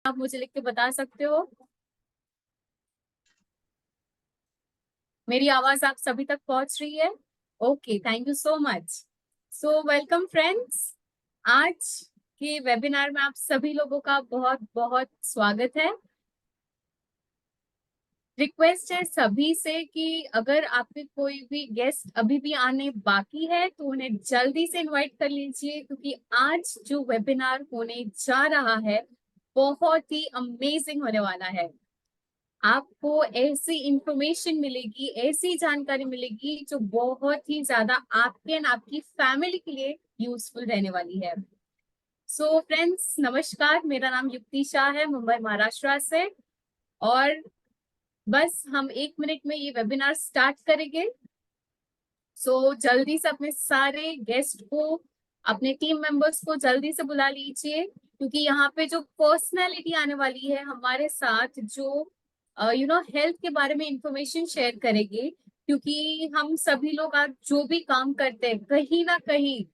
आप मुझे लिख के बता सकते हो? मेरी आवाज आप सभी तक पहुंच रही है? Okay, thank you so much. So welcome friends. आज के वेबिनार में आप सभी लोगों का बहुत बहुत स्वागत है। रिक्वेस्ट है सभी से कि अगर आपके कोई भी गेस्ट अभी भी आने बाकी है तो उन्हें जल्दी से इनवाइट कर लीजिए, क्योंकि आज जो वेबिनार होने जा रहा है बहुत ही अमेजिंग होने वाला है। आपको ऐसी इंफॉर्मेशन मिलेगी, ऐसी जानकारी मिलेगी जो बहुत ही ज्यादा आपके एंड आपकी फैमिली के लिए यूजफुल रहने वाली है। सो फ्रेंड्स, नमस्कार। मेरा नाम युक्ति शाह है, मुंबई महाराष्ट्र से। और बस हम 1 मिनट में ये वेबिनार स्टार्ट करेंगे। सो जल्दी से अपने सारे गेस्ट को, अपने टीम मेंबर्स को जल्दी से बुला लीजिए, क्योंकि यहाँ पे जो पर्सनैलिटी आने वाली है हमारे साथ, जो हेल्थ के बारे में इंफॉर्मेशन शेयर करेंगे। क्योंकि हम सभी लोग आज जो भी काम करते हैं, कहीं ना कहीं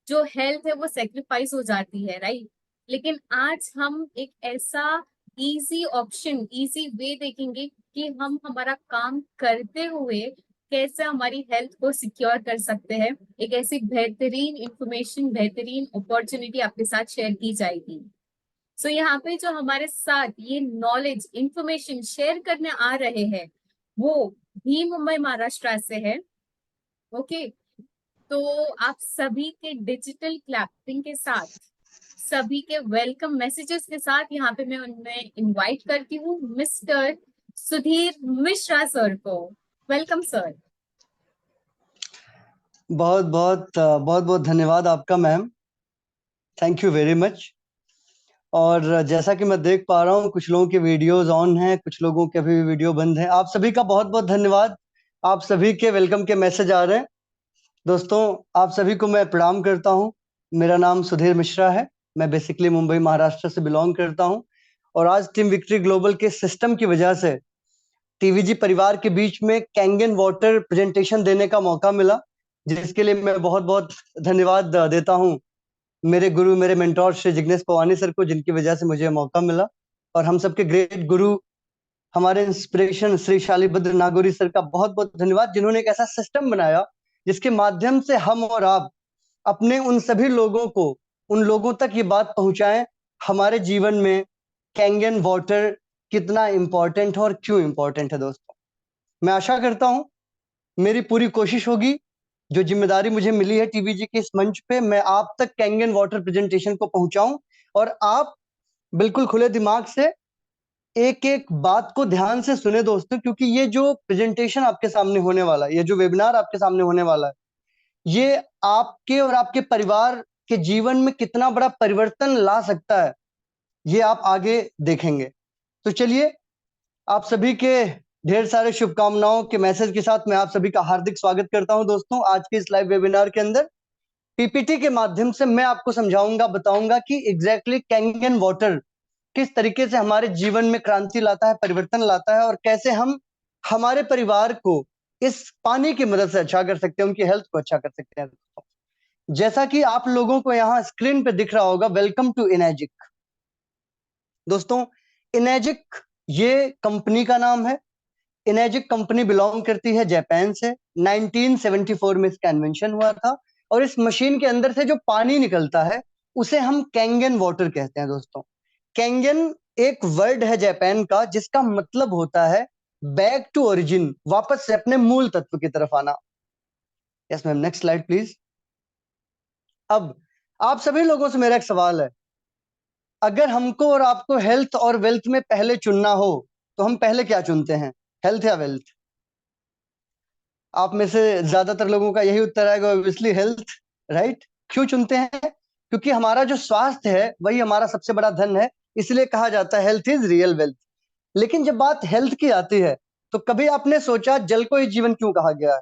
जो हेल्थ है वो सेक्रीफाइस हो जाती है, राइट? लेकिन आज हम एक ऐसा इजी ऑप्शन, इजी वे देखेंगे कि हम हमारा काम करते हुए कैसे हमारी हेल्थ को सिक्योर कर सकते हैं। एक ऐसी बेहतरीन इंफॉर्मेशन, बेहतरीन अपॉर्चुनिटी आपके साथ शेयर की जाएगी। सो यहाँ पे जो हमारे साथ ये नॉलेज, इंफॉर्मेशन शेयर करने आ रहे हैं वो भी मुंबई महाराष्ट्र से है। ओके, तो आप सभी के डिजिटल क्लैपिंग के साथ, सभी के वेलकम मैसेजेस के साथ यहाँ पे मैं उनमें इनवाइट करती हूँ मिस्टर सुधीर मिश्रा सर को। Welcome sir. बहुत बहुत धन्यवाद आपका ma'am, thank you very much. और जैसा कि मैं देख पा रहा हूँ कुछ लोगों के वीडियोस ऑन हैं, कुछ लोगों के अभी वीडियो बंद है। आप सभी का बहुत बहुत धन्यवाद। आप सभी के वेलकम के मैसेज आ रहे हैं। दोस्तों, आप सभी को मैं प्रणाम करता हूँ। मेरा नाम सुधीर मिश्रा है। मैं बेसिकली मुंबई महाराष्ट्र से बिलोंग करता हूँ। और आज टीम विक्ट्री ग्लोबल के सिस्टम की वजह से टीवीजी परिवार के बीच में कैंगन वाटर प्रेजेंटेशन देने का मौका मिला, जिसके लिए मैं बहुत बहुत धन्यवाद देता हूँ मेरे गुरु, मेरे मेंटोर श्री जिग्नेश पवानी सर को, जिनकी वजह से मुझे मौका मिला। और हम सबके ग्रेट गुरु, हमारे इंस्पिरेशन श्री शालिभद्र नागौरी सर का बहुत बहुत धन्यवाद, जिन्होंने एक ऐसा सिस्टम बनाया जिसके माध्यम से हम और आप अपने उन सभी लोगों को, उन लोगों तक ये बात पहुंचाएं हमारे जीवन में कैंगन वाटर कितना इंपॉर्टेंट है और क्यों इंपॉर्टेंट है। दोस्तों, मैं आशा करता हूं, मेरी पूरी कोशिश होगी, जो जिम्मेदारी मुझे मिली है टीवीजी के इस मंच पे, मैं आप तक कैंगन वाटर प्रेजेंटेशन को पहुंचाऊं और आप बिल्कुल खुले दिमाग से एक एक बात को ध्यान से सुने दोस्तों, क्योंकि ये जो प्रेजेंटेशन आपके सामने होने वाला है, ये जो वेबिनार आपके सामने होने वाला है, ये आपके और आपके परिवार के जीवन में कितना बड़ा परिवर्तन ला सकता है, ये आप आगे देखेंगे। तो चलिए, आप सभी के ढेर सारे शुभकामनाओं के मैसेज के साथ मैं आप सभी का हार्दिक स्वागत करता हूं। दोस्तों, आज के इस लाइव वेबिनार के अंदर पीपीटी के माध्यम से मैं आपको समझाऊंगा, बताऊंगा कि एग्जैक्टली कैंगन वाटर किस तरीके से हमारे जीवन में क्रांति लाता है, परिवर्तन लाता है, और कैसे हम हमारे परिवार को इस पानी की मदद से अच्छा कर सकते हैं, उनकी हेल्थ को अच्छा कर सकते हैं। जैसा कि आप लोगों को यहाँ स्क्रीन पे दिख रहा होगा, वेलकम टू इनर्जिक। दोस्तों, इनर्जिक ये कंपनी का नाम है। इनर्जिक कंपनी बिलोंग करती है जापान से। 1974 में इसका इन्वेंशन हुआ था। और इस मशीन के अंदर से जो पानी निकलता है उसे हम कैंगन वाटर कहते हैं। दोस्तों, कैंगन एक वर्ड है जापान का, जिसका मतलब होता है बैक टू ओरिजिन, वापस से अपने मूल तत्व की तरफ आना। Yes ma'am, next slide please. अब आप सभी लोगों से मेरा एक सवाल है, अगर हमको और आपको हेल्थ और वेल्थ में पहले चुनना हो तो हम पहले क्या चुनते हैं, हेल्थ या वेल्थ? आप में से ज्यादातर लोगों का यही उत्तर आएगा, ऑब्वियसली हेल्थ, राइट? क्यों चुनते हैं? क्योंकि हमारा जो स्वास्थ्य है वही हमारा सबसे बड़ा धन है, इसलिए कहा जाता है हेल्थ इज रियल वेल्थ। लेकिन जब बात हेल्थ की आती है तो कभी आपने सोचा जल को ही जीवन क्यों कहा गया है?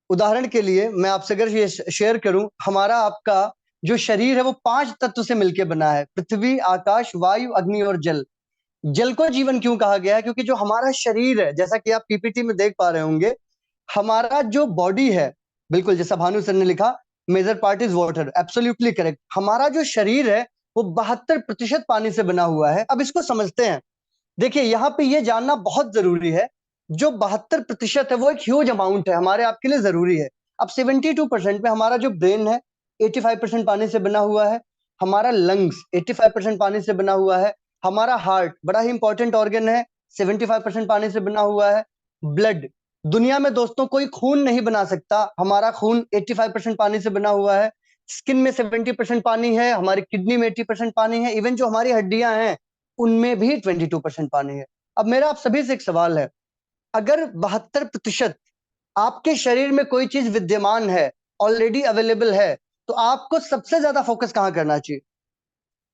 उदाहरण के लिए मैं आपसे अगर ये शेयर करूं, हमारा आपका जो शरीर है वो 5 तत्व से मिलकर बना है, पृथ्वी, आकाश, वायु, अग्नि और जल। जल को जीवन क्यों कहा गया है? क्योंकि जो हमारा शरीर है, जैसा कि आप पीपीटी में देख पा रहे होंगे, हमारा जो बॉडी है, बिल्कुल जैसा भानु सर ने लिखा, major part is water, absolutely correct. हमारा जो शरीर है वो 72% पानी से बना हुआ है। अब इसको समझते हैं। देखिए, यहाँ पे ये जानना बहुत जरूरी है, जो 72% है वो एक ह्यूज अमाउंट है, हमारे आपके लिए जरूरी है। अब 72% में हमारा जो ब्रेन है 85% पानी से बना हुआ है, हमारा लंग्स 85% पानी से बना हुआ है, हमारा हार्ट बड़ा ही इंपॉर्टेंट ऑर्गन है 75% पानी से बना हुआ है। ब्लड, दुनिया में दोस्तों कोई खून नहीं बना सकता, हमारा खून 85% पानी से बना हुआ है। स्किन में 70% पानी है, हमारी किडनी में 80% पानी है, इवन जो हमारी हड्डियां हैं उनमें भी 22% पानी है। अब मेरा आप सभी से एक सवाल है, अगर 72% आपके शरीर में कोई चीज विद्यमान है, ऑलरेडी अवेलेबल है, तो आपको सबसे ज्यादा फोकस कहाँ करना चाहिए?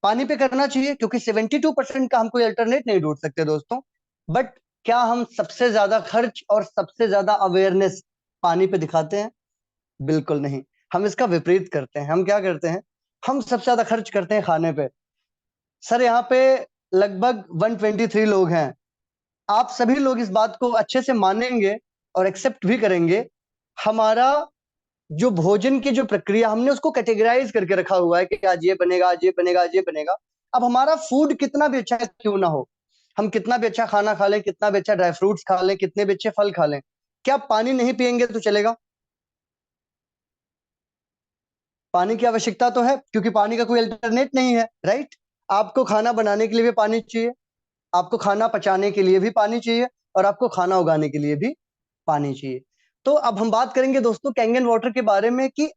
पानी पे करना चाहिए, क्योंकि 72% का हम कोई अल्टरनेट नहीं ढूंढ सकते दोस्तों। बट क्या हम सबसे ज्यादा खर्च और सबसे ज्यादा अवेयरनेस पानी पे दिखाते हैं? बिल्कुल नहीं। हम इसका विपरीत करते हैं। हम क्या करते हैं? हम सबसे ज्यादा खर्च करते हैं खाने पे। सर, यहाँ पे लगभग 123 लोग हैं। आप सभी लोग इस बात को अच्छे से मानेंगे और एक्सेप्ट भी करेंगे, हमारा जो भोजन की जो प्रक्रिया हमने उसको कैटेगराइज करके रखा हुआ है कि आज ये बनेगा, आज ये बनेगा, आज ये बनेगा। अब हमारा फूड कितना भी अच्छा क्यों ना हो, हम कितना भी अच्छा खाना खा लें, कितना भी अच्छा ड्राई फ्रूट्स खा लें, कितने भी अच्छे फल खा लें, क्या पानी नहीं पियेंगे तो चलेगा? पानी की आवश्यकता तो है, क्योंकि पानी का कोई अल्टरनेट नहीं है, राइट? आपको खाना बनाने के लिए भी पानी चाहिए, आपको खाना पचाने के लिए भी पानी चाहिए, और आपको खाना उगाने के लिए भी पानी चाहिए। तो अब हम बात करेंगे दोस्तों कैंगन वाटर के बारे में, कि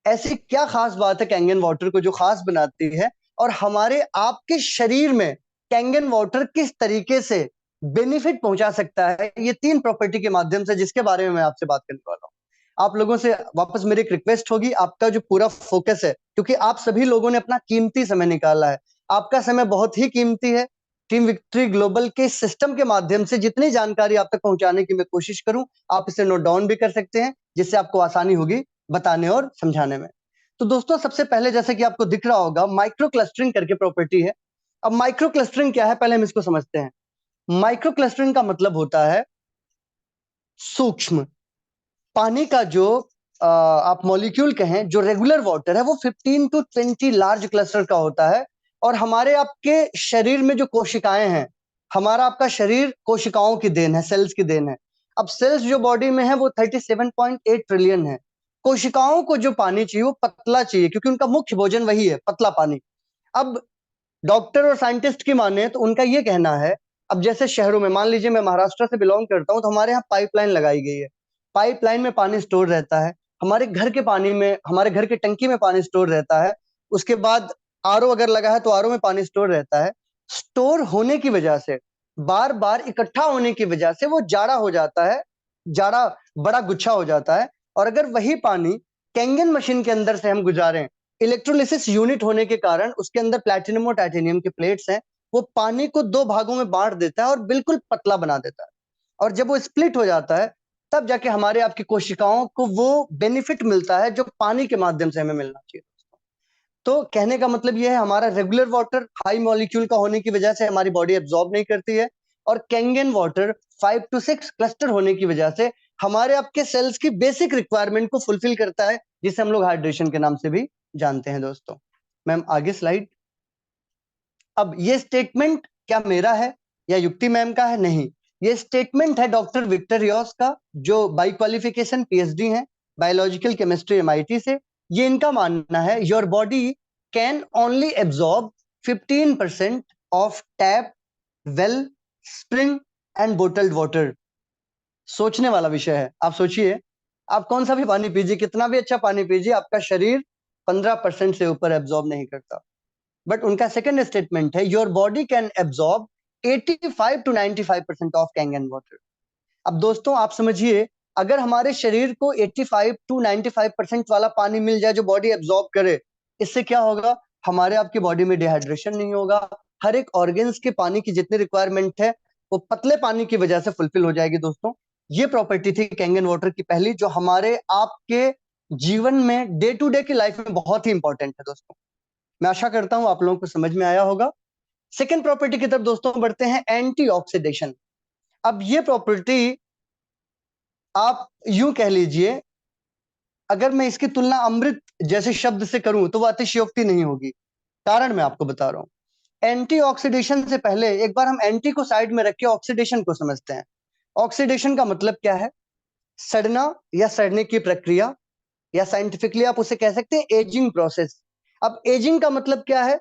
ऐसी क्या खास बात है कैंगन वाटर को जो खास बनाती है, और हमारे आपके शरीर में कैंगन वाटर किस तरीके से बेनिफिट पहुंचा सकता है, ये 3 प्रॉपर्टी के माध्यम से, जिसके बारे में मैं आपसे बात करने वाला हूँ। आप लोगों से वापस मेरी एक रिक्वेस्ट होगी, आपका जो पूरा फोकस है, क्योंकि आप सभी लोगों ने अपना कीमती समय निकाला है, आपका समय बहुत ही कीमती है। टीम विक्ट्री ग्लोबल के सिस्टम के माध्यम से जितनी जानकारी आप तक पहुंचाने की मैं कोशिश करूं, आप इसे नोट डाउन भी कर सकते हैं, जिससे आपको आसानी होगी बताने और समझाने में। तो दोस्तों, सबसे पहले जैसे कि आपको दिख रहा होगा, माइक्रो क्लस्टरिंग करके प्रॉपर्टी है। अब माइक्रो क्लस्टरिंग क्या है, पहले हम इसको समझते हैं। माइक्रो क्लस्टरिंग का मतलब होता है सूक्ष्म। पानी का जो आप मॉलिक्यूल कहें, जो रेगुलर वाटर है वो 15 to 20 लार्ज क्लस्टर का होता है। और हमारे आपके शरीर में जो कोशिकाएं हैं, हमारा आपका शरीर कोशिकाओं की देन है, सेल्स की देन है। अब सेल्स जो बॉडी में है वो 37.8 ट्रिलियन है। कोशिकाओं को जो पानी चाहिए वो पतला चाहिए, क्योंकि उनका मुख्य भोजन वही है, पतला पानी। अब डॉक्टर और साइंटिस्ट की माने तो उनका ये कहना है, अब जैसे शहरों में, मान लीजिए मैं महाराष्ट्र से बिलोंग करता हूँ, तो हमारे यहाँ पाइपलाइन लगाई गई है, पाइपलाइन में पानी स्टोर रहता है, हमारे घर के पानी में, हमारे घर के टंकी में पानी स्टोर रहता है। उसके बाद आरओ अगर लगा है तो आरओ में पानी स्टोर रहता है। स्टोर होने की वजह से, बार बार इकट्ठा होने की वजह से वो जाड़ा हो जाता है, जाड़ा बड़ा गुच्छा हो जाता है। और अगर वही पानी कैंगन मशीन के अंदर से हम गुजारें, इलेक्ट्रोलिसिस यूनिट होने के कारण उसके अंदर प्लैटिनम और टाइटेनियम के प्लेट्स हैं, वो पानी को 2 भागों में बांट देता है और बिल्कुल पतला बना देता है। और जब वो स्प्लिट हो जाता है, तब जाके हमारे आपकी कोशिकाओं को वो बेनिफिट मिलता है जो पानी के माध्यम से हमें मिलना चाहिए। तो कहने का मतलब ये है, हमारा रेगुलर वाटर हाई मॉलिक्यूल का होने की वजह से हमारी बॉडी एब्जॉर्ब नहीं करती है, और कैंगन वाटर 5 to 6 क्लस्टर होने की वजह से हमारे आपके सेल्स की बेसिक रिक्वायरमेंट को फुलफिल करता है, जिसे हम लोग हाइड्रेशन के नाम से भी जानते हैं दोस्तों। मैम आगे स्लाइड। अब ये स्टेटमेंट क्या मेरा है या युक्ति मैम का है? नहीं, ये स्टेटमेंट है डॉक्टर विक्टर यॉस का, जो बाई क्वालिफिकेशन पीएचडी हैं, बायोलॉजिकल केमिस्ट्री एमआईटी से। ये इनका मानना है, your body can only absorb 15% of tap, well, spring and bottled water. सोचने वाला विषय है। आप सोचिए, आप कौन सा भी पानी पीजिए, कितना भी अच्छा पानी पीजिए, आपका शरीर 15% से ऊपर एब्जॉर्ब नहीं करता। बट उनका सेकंड स्टेटमेंट है, your body can absorb 85 to 95% of Kangen water. अब दोस्तों आप समझिए, अगर हमारे शरीर को 85 to 95% वाला पानी मिल जाए जो बॉडी एब्जॉर्ब करे, इससे क्या होगा? हमारे आपकी बॉडी में डिहाइड्रेशन नहीं होगा, हर एक ऑर्गन्स के पानी की जितनी रिक्वायरमेंट है वो पतले पानी की वजह से फुलफिल हो जाएगी दोस्तों। ये प्रॉपर्टी थी कैंगन वाटर की पहली, जो हमारे आपके जीवन में डे टू डे की लाइफ में बहुत ही इंपॉर्टेंट है दोस्तों। मैं आशा करता हूं आप लोगों को समझ में आया होगा। सेकेंड प्रॉपर्टी की तरफ दोस्तों बढ़ते हैं, एंटीऑक्सीडेशन। अब ये प्रॉपर्टी आप यूं कह लीजिए, अगर मैं इसकी तुलना अमृत जैसे शब्द से करूं तो वो अतिशयोक्ति नहीं होगी। कारण मैं आपको बता रहा हूँ। एंटी ऑक्सीडेशन से पहले एक बार हम एंटी को साइड में रख के ऑक्सीडेशन को समझते हैं। ऑक्सीडेशन का मतलब क्या है? सड़ना या सड़ने की प्रक्रिया, या साइंटिफिकली आप उसे कह सकते हैं एजिंग प्रोसेस। अब एजिंग का मतलब क्या है?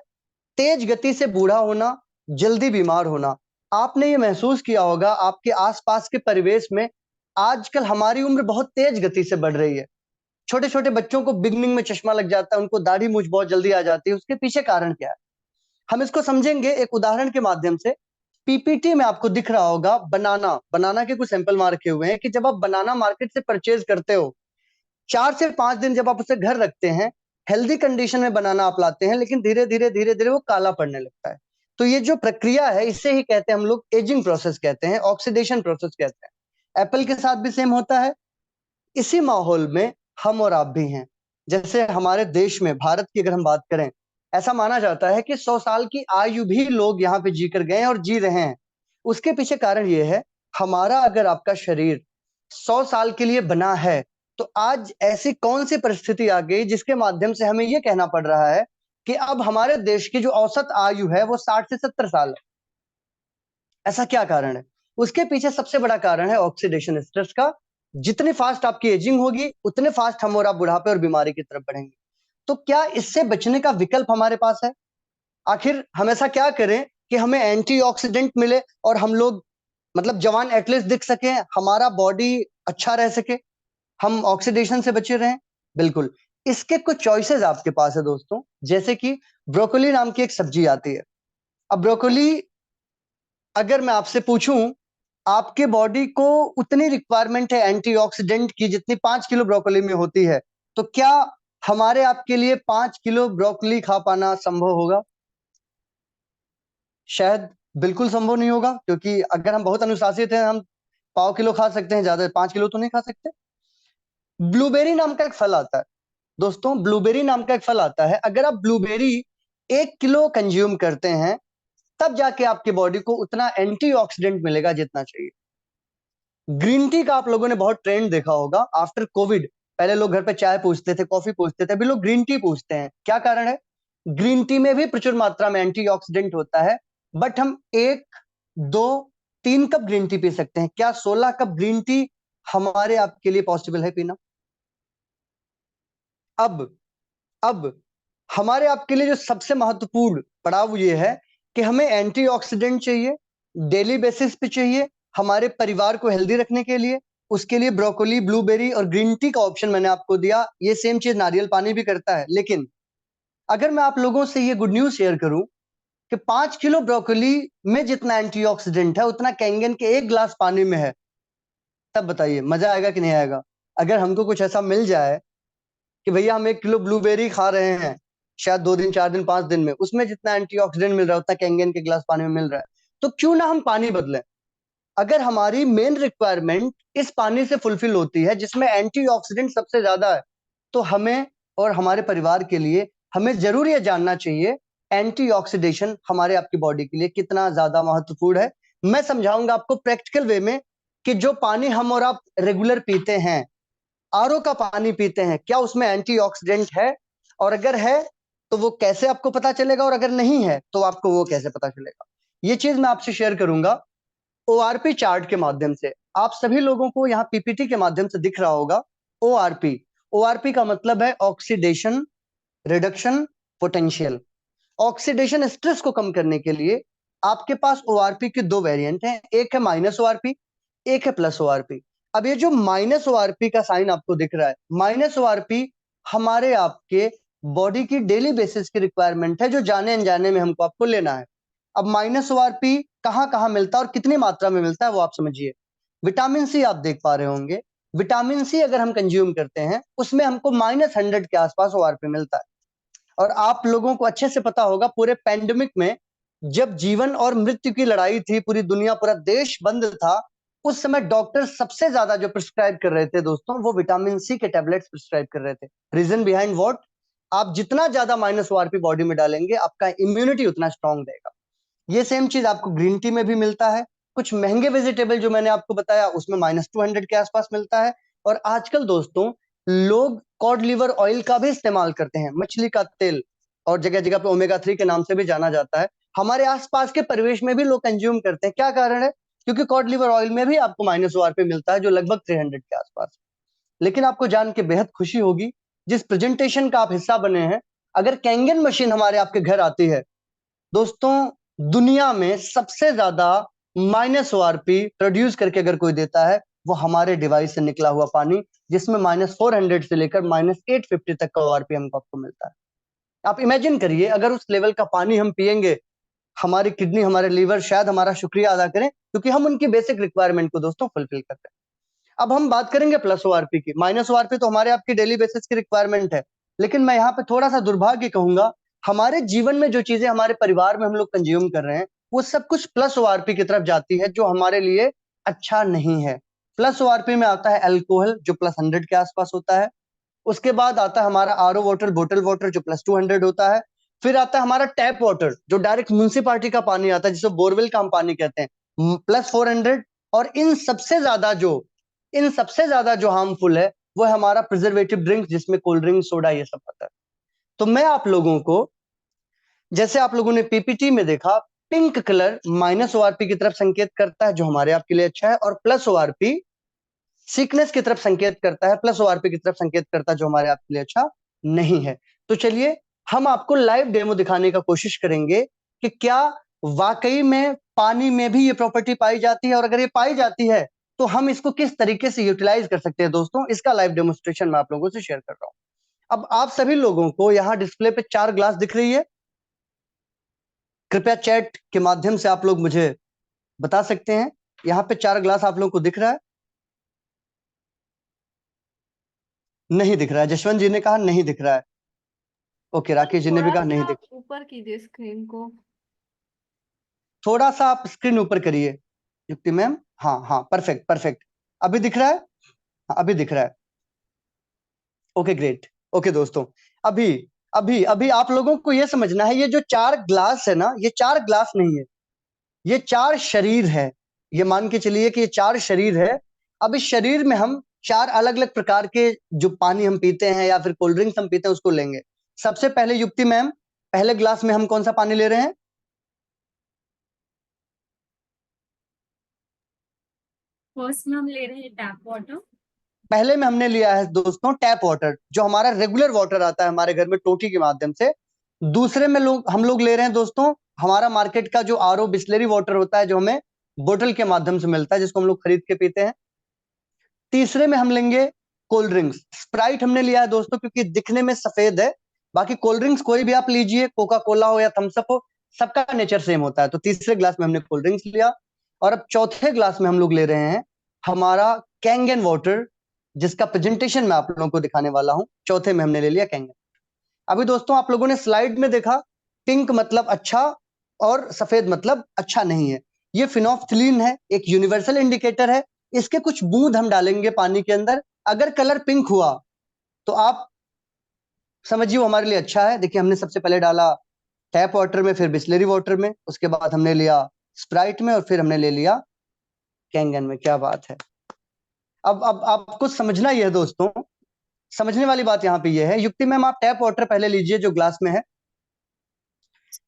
तेज गति से बूढ़ा होना, जल्दी बीमार होना। आपने ये महसूस किया होगा आपके आसपास के परिवेश में, आजकल हमारी उम्र बहुत तेज गति से बढ़ रही है। छोटे छोटे बच्चों को बिगनिंग में चश्मा लग जाता है, उनको दाढ़ी मूछ बहुत जल्दी आ जाती है। उसके पीछे कारण क्या है हम इसको समझेंगे एक उदाहरण के माध्यम से। पीपीटी में आपको दिख रहा होगा बनाना, बनाना के कुछ सैंपल वहां रखे हुए हैं कि जब आप बनाना मार्केट से परचेज करते हो, 4 से 5 दिन जब आप उसे घर रखते हैं, हेल्दी कंडीशन में बनाना आप लाते हैं, लेकिन धीरे धीरे वो काला पड़ने लगता है। तो ये जो प्रक्रिया है इसे ही कहते हैं हम लोग एजिंग प्रोसेस कहते हैं, ऑक्सीडेशन प्रोसेस कहते हैं। एप्पल के साथ भी सेम होता है। इसी माहौल में हम और आप भी हैं। जैसे हमारे देश में, भारत की अगर हम बात करें, ऐसा माना जाता है कि 100 साल की आयु भी लोग यहाँ पे जीकर गए हैं और जी रहे हैं। उसके पीछे कारण ये है, हमारा अगर आपका शरीर 100 साल के लिए बना है, तो आज ऐसी कौन सी परिस्थिति आ गई जिसके माध्यम से हमें यह कहना पड़ रहा है कि अब हमारे देश की जो औसत आयु है वो 60 से 70 साल है। ऐसा क्या कारण है? उसके पीछे सबसे बड़ा कारण है ऑक्सीडेशन स्ट्रेस का। जितनी फास्ट आपकी एजिंग होगी उतने फास्ट हम और आप बुढ़ापे और बीमारी की तरफ बढ़ेंगे। तो क्या इससे बचने का विकल्प हमारे पास है? आखिर हम ऐसा क्या करें कि हमें एंटीऑक्सीडेंट मिले और हम लोग मतलब जवान एटलीस्ट दिख सके, हमारा बॉडी अच्छा रह सके, हम ऑक्सीडेशन से बचे रहें? बिल्कुल, इसके कुछ चॉइसेस आपके पास है दोस्तों। जैसे कि ब्रोकोली नाम की एक सब्जी आती है। अब ब्रोकोली, अगर मैं आपसे पूछूं, आपके बॉडी को उतनी रिक्वायरमेंट है एंटीऑक्सीडेंट की जितनी 5 किलो ब्रोकोली में होती है, तो क्या हमारे आपके लिए 5 किलो ब्रोकोली खा पाना संभव होगा? शायद बिल्कुल संभव नहीं होगा, क्योंकि अगर हम बहुत अनुशासित हैं, हम 1/4 किलो खा सकते हैं, ज्यादा 5 किलो तो नहीं खा सकते। ब्लूबेरी नाम का एक फल आता है दोस्तों, ब्लूबेरी नाम का एक फल आता है। अगर आप ब्लूबेरी 1 किलो कंज्यूम करते हैं, तब जाके आपकी बॉडी को उतना एंटीऑक्सीडेंट मिलेगा जितना चाहिए। ग्रीन टी का आप लोगों ने बहुत ट्रेंड देखा होगा आफ्टर कोविड। पहले लोग घर पे चाय पूछते थे, कॉफी पूछते थे, अभी लोग ग्रीन टी पूछते हैं। क्या कारण है? ग्रीन टी में भी प्रचुर मात्रा में एंटीऑक्सीडेंट होता है। बट हम 1, 2, 3 कप ग्रीन टी पी सकते हैं। क्या 16 कप ग्रीन टी हमारे आपके लिए पॉसिबल है पीना? अब अब हमारे आपके लिए जो सबसे महत्वपूर्ण पड़ाव ये है कि हमें एंटीऑक्सीडेंट चाहिए, डेली बेसिस पे चाहिए, हमारे परिवार को हेल्दी रखने के लिए। उसके लिए ब्रोकोली, ब्लूबेरी और ग्रीन टी का ऑप्शन मैंने आपको दिया। ये सेम चीज नारियल पानी भी करता है। लेकिन अगर मैं आप लोगों से ये गुड न्यूज शेयर करूं कि 5 किलो ब्रोकोली में जितना एंटीऑक्सीडेंट है उतना कैंगन के 1 गिलास पानी में है, तब बताइए मजा आएगा कि नहीं आएगा? अगर हमको कुछ ऐसा मिल जाए कि भैया हम 1 किलो ब्लूबेरी खा रहे हैं, शायद 2 दिन, 4 दिन, 5 दिन में उसमें जितना एंटीऑक्सीडेंट मिल रहा है उतना कैंगन के गिलास पानी में मिल रहा है, तो क्यों ना हम पानी बदलें? अगर हमारी मेन रिक्वायरमेंट इस पानी से फुलफिल होती है जिसमें एंटीऑक्सीडेंट सबसे ज्यादा है, तो हमें और हमारे परिवार के लिए हमें जरूर यह जानना चाहिए एंटीऑक्सीडेशन हमारे आपकी बॉडी के लिए कितना ज्यादा महत्वपूर्ण है। मैं समझाऊंगा आपको प्रैक्टिकल वे में कि जो पानी हम और आप रेगुलर पीते हैं, आरओ का पानी पीते हैं, क्या उसमें एंटीऑक्सीडेंट है? और अगर है तो वो कैसे आपको पता चलेगा, और अगर नहीं है तो आपको वो कैसे पता चलेगा? ये चीज मैं आपसे शेयर करूंगा ओआरपी चार्ट के माध्यम से। आप सभी लोगों को यहाँ पीपीटी के माध्यम से दिख रहा होगा ओआरपी। ओआरपी का मतलब है oxidation reduction potential. Oxidation stress को कम करने के लिए आपके पास ओआरपी के 2 वेरिएंट हैं, एक है माइनस ओआरपी, एक है प्लस ओआरपी। अब ये जो माइनस ओआरपी का साइन आपको दिख रहा है, माइनस ओआरपी हमारे आपके बॉडी की डेली बेसिस की रिक्वायरमेंट है, जो जाने अनजाने में हमको आपको लेना है। अब माइनस ओआरपी कहाँ कहाँ मिलता है और कितनी मात्रा में मिलता है वो आप समझिए। विटामिन सी आप देख पा रहे होंगे, विटामिन सी अगर हम कंज्यूम करते हैं उसमें हमको -100 के आसपास ओआरपी मिलता है। और आप लोगों को अच्छे से पता होगा पूरे पैंडेमिक में जब जीवन और मृत्यु की लड़ाई थी, पूरी दुनिया, पूरा देश बंद था, उस समय डॉक्टर सबसे ज्यादा जो प्रिस्क्राइब कर रहे थे दोस्तों, वो विटामिन सी के टैबलेट्स प्रिस्क्राइब कर रहे थे। Reason behind what? आप जितना ज्यादा माइनस ओआरपी बॉडी में डालेंगे आपका इम्यूनिटी उतना स्ट्रांग रहेगा। ये सेम चीज आपको ग्रीन टी में भी मिलता है। कुछ महंगे वेजिटेबल जो मैंने आपको बताया उसमें -200 के आसपास मिलता है। और आजकल दोस्तों लोग कॉड लिवर ऑयल का भी इस्तेमाल करते हैं, मछली का तेल। और जगह जगह पे ओमेगा 3 के नाम से भी जाना जाता है। हमारे आसपास के परिवेश में भी लोग कंज्यूम करते हैं। क्या कारण है? क्योंकि कॉड लिवर ऑयल में भी आपको -ORP मिलता है, जो लगभग 300 के आसपास। लेकिन आपको जान के बेहद खुशी होगी, जिस प्रेजेंटेशन का आप हिस्सा बने हैं, अगर कैंगन मशीन हमारे आपके घर आती है दोस्तों, दुनिया में सबसे ज्यादा -ORP प्रोड्यूस करके अगर कोई देता है, वो हमारे डिवाइस से निकला हुआ पानी, जिसमें -400 से लेकर -850 तक का ORP हमको आपको मिलता है। आप इमेजिन करिए, अगर उस लेवल का पानी हम पिएंगे, हमारी किडनी, हमारे लीवर शायद हमारा शुक्रिया अदा करें, क्योंकि हम उनकी बेसिक रिक्वायरमेंट को दोस्तों फुलफिल करते हैं। अब हम बात करेंगे +ORP की। -ORP तो हमारे आपकी डेली बेसिस की रिक्वायरमेंट है, लेकिन मैं यहाँ पे थोड़ा सा दुर्भाग्य कहूंगा, हमारे जीवन में जो चीजें हमारे परिवार में हम लोग कंज्यूम कर रहे हैं, वो सब कुछ +ORP की तरफ जाती है, जो हमारे लिए अच्छा नहीं है। +ORP में आता है अल्कोहल, जो +100 के आसपास होता है। उसके बाद आता है हमारा RO वाटर, बोटल वाटर, जो +200 होता है। फिर आता है हमारा टैप वाटर, जो डायरेक्ट म्यूनिसिपालिटी का पानी आता है, जिसे बोरवेल का हम पानी कहते हैं, +400। और इन सबसे ज्यादा जो हार्मफुल है, वो है हमारा प्रिजर्वेटिव ड्रिंक, जिसमें कोल्ड ड्रिंक, सोडा, ये सब आता है। तो मैं आप लोगों को, जैसे आप लोगों ने पीपीटी में देखा, पिंक कलर -ORP की तरफ संकेत करता है, जो हमारे आपके लिए अच्छा है, और +ORP सिकनेस की तरफ संकेत करता है, +ORP की तरफ संकेत करता है, जो हमारे आपके लिए अच्छा नहीं है। तो चलिए हम आपको लाइव डेमो दिखाने का कोशिश करेंगे कि क्या वाकई में पानी में भी ये प्रॉपर्टी पाई जाती है, और अगर ये पाई जाती है तो हम इसको किस तरीके से यूटिलाइज कर सकते हैं दोस्तों। इसका लाइव डेमोस्ट्रेशन मैं आप लोगों से शेयर कर रहा हूं। अब आप सभी लोगों को यहाँ डिस्प्ले पे 4 ग्लास दिख रही है। कृपया चैट के माध्यम से आप लोग मुझे बता सकते हैं, यहाँ पे 4 ग्लास आप लोगों को दिख रहा है? नहीं दिख रहा है। जशवंत जी ने कहा नहीं दिख रहा है। ओके, राकेश जी ने भी थोड़ा कहा नहीं सा दिख। आप ऊपर कीजिए स्क्रीन को। थोड़ा सा आप स्क्रीन ऊपर करिए युक्ति मैम। हाँ हाँ, परफेक्ट परफेक्ट। अभी दिख रहा है? हाँ, अभी दिख रहा है। Okay great. ओके दोस्तों, अभी अभी अभी आप लोगों को यह समझना है, ये जो 4 ग्लास है ना, ये 4 ग्लास नहीं है, ये 4 शरीर है। ये मान के चलिए कि ये 4 शरीर है। अब इस शरीर में हम 4 अलग अलग प्रकार के जो पानी हम पीते हैं या फिर कोल्ड ड्रिंक्स हम पीते हैं, उसको लेंगे। सबसे पहले युक्ति मैम, पहले ग्लास में हम कौन सा पानी ले रहे हैं? फर्स्ट में हम ले रहे हैं टैप वाटर। पहले में हमने लिया है दोस्तों टैप वाटर, जो हमारा रेगुलर वाटर आता है हमारे घर में टोटी के माध्यम से। दूसरे में हम लोग ले रहे हैं दोस्तों, हमारा मार्केट का जो RO बिस्लरी वाटर होता है, जो हमें बोतल के माध्यम से मिलता है, जिसको हम लोग खरीद के पीते हैं। तीसरे में हम लेंगे कोल्ड ड्रिंक्स। स्प्राइट हमने लिया है दोस्तों, क्योंकि दिखने में सफेद है। बाकी कोल्ड ड्रिंक्स कोई भी आप लीजिए, कोका कोला हो या थम्स अप हो, सबका नेचर सेम होता है। तो तीसरे ग्लास में हमने कोल्ड ड्रिंक्स लिया। और अब चौथे ग्लास में हम लोग ले रहे हैं हमारा कैंगन वाटर, जिसका प्रेजेंटेशन मैं आप लोगों को दिखाने वाला हूं। चौथे में हमने ले लिया कैंगन। अभी दोस्तों आप लोगों ने स्लाइड में देखा, पिंक मतलब अच्छा और सफेद मतलब अच्छा नहीं है। ये फिनोफ्थिलीन है, एक यूनिवर्सल इंडिकेटर है। इसके कुछ बूंद हम डालेंगे पानी के अंदर, अगर कलर पिंक हुआ तो आप समझिए वो हमारे लिए अच्छा है। देखिए, हमने सबसे पहले डाला टैप वाटर में, फिर बिस्लरी वाटर में, उसके बाद हमने लिया स्प्राइट में, और फिर हमने ले लिया कैंगन में। क्या बात है। अब आपको समझना यह है दोस्तों, समझने वाली बात यहाँ पे यह है। युक्ति मैम, आप टैप वाटर पहले लीजिए जो ग्लास में है।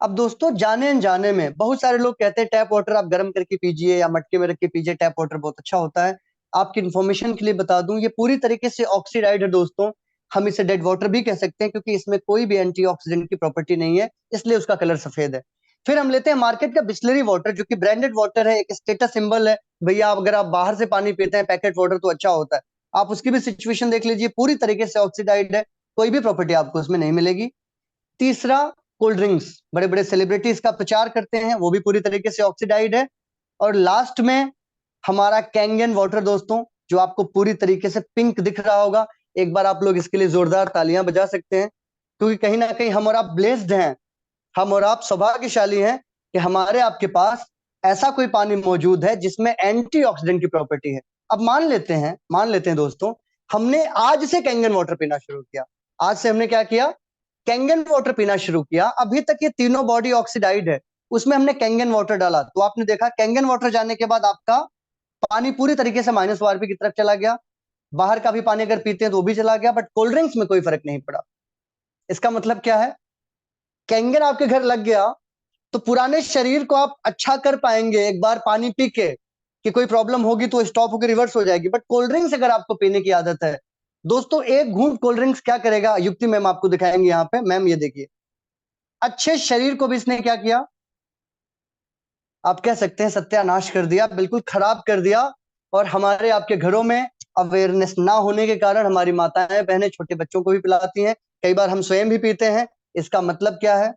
अब दोस्तों, जाने अनजाने में बहुत सारे लोग कहते हैं टैप वाटर आप गर्म करके पीजिए या मटके में रख के पीजिए, टैप वाटर बहुत अच्छा होता है। आपकी इन्फॉर्मेशन के लिए बता दूं, ये पूरी तरीके से ऑक्सीडाइड है दोस्तों। हम इसे डेड वाटर भी कह सकते हैं, क्योंकि इसमें कोई भी एंटीऑक्सीडेंट की प्रॉपर्टी नहीं है, इसलिए उसका कलर सफेद है। फिर हम लेते हैं मार्केट का बिस्लरी वाटर, जो कि ब्रांडेड वाटर है, एक स्टेटस सिंबल है। भैया, अगर आप बाहर से पानी पीते हैं पैकेट वाटर तो अच्छा होता है, आप उसकी भी सिचुएशन देख लीजिए, पूरी तरीके से ऑक्सीडाइड है, कोई भी प्रॉपर्टी आपको उसमें नहीं मिलेगी। तीसरा, कोल्ड ड्रिंक्स, बड़े बड़े सेलिब्रिटीज का प्रचार करते हैं, वो भी पूरी तरीके से ऑक्सीडाइड है। और लास्ट में हमारा कैंगन वाटर दोस्तों, जो आपको पूरी तरीके से पिंक दिख रहा होगा। एक बार आप लोग इसके लिए जोरदार तालियां बजा सकते हैं, क्योंकि कहीं ना कहीं हम और आप ब्लेस्ड हैं, हम और आप सौभाग्यशाली हैं कि हमारे आपके पास ऐसा कोई पानी मौजूद है जिसमें एंटीऑक्सीडेंट की प्रॉपर्टी है। अब मान लेते हैं दोस्तों, हमने आज से कैंगन वाटर पीना शुरू किया। आज से हमने क्या किया? कैंगन वाटर पीना शुरू किया। अभी तक ये तीनों बॉडी ऑक्सीडाइड है, उसमें हमने कैंगन वाटर डाला, तो आपने देखा कैंगन वाटर जाने के बाद आपका पानी पूरी तरीके से -ORP की तरफ चला गया। बाहर का भी पानी अगर पीते हैं तो वो भी चला गया, बट कोल्ड ड्रिंक्स में कोई फर्क नहीं पड़ा। इसका मतलब क्या है? कैंगन आपके घर लग गया तो पुराने शरीर को आप अच्छा कर पाएंगे एक बार पानी पी के, कि कोई प्रॉब्लम होगी तो स्टॉप होकर रिवर्स हो जाएगी। बट कोल्ड ड्रिंक्स अगर आपको पीने की आदत है दोस्तों, एक घूंट कोल्ड ड्रिंक्स क्या करेगा, युक्ति मैम आपको दिखाएंगे यहाँ पे। मैम ये देखिए, अच्छे शरीर को भी इसने क्या किया, आप कह सकते हैं सत्यानाश कर दिया, बिल्कुल खराब कर दिया। और हमारे आपके घरों में अवेयरनेस ना होने के कारण हमारी माताएं बहनें छोटे बच्चों को भी पिलाती हैं, कई बार हम स्वयं भी पीते हैं। इसका मतलब क्या है,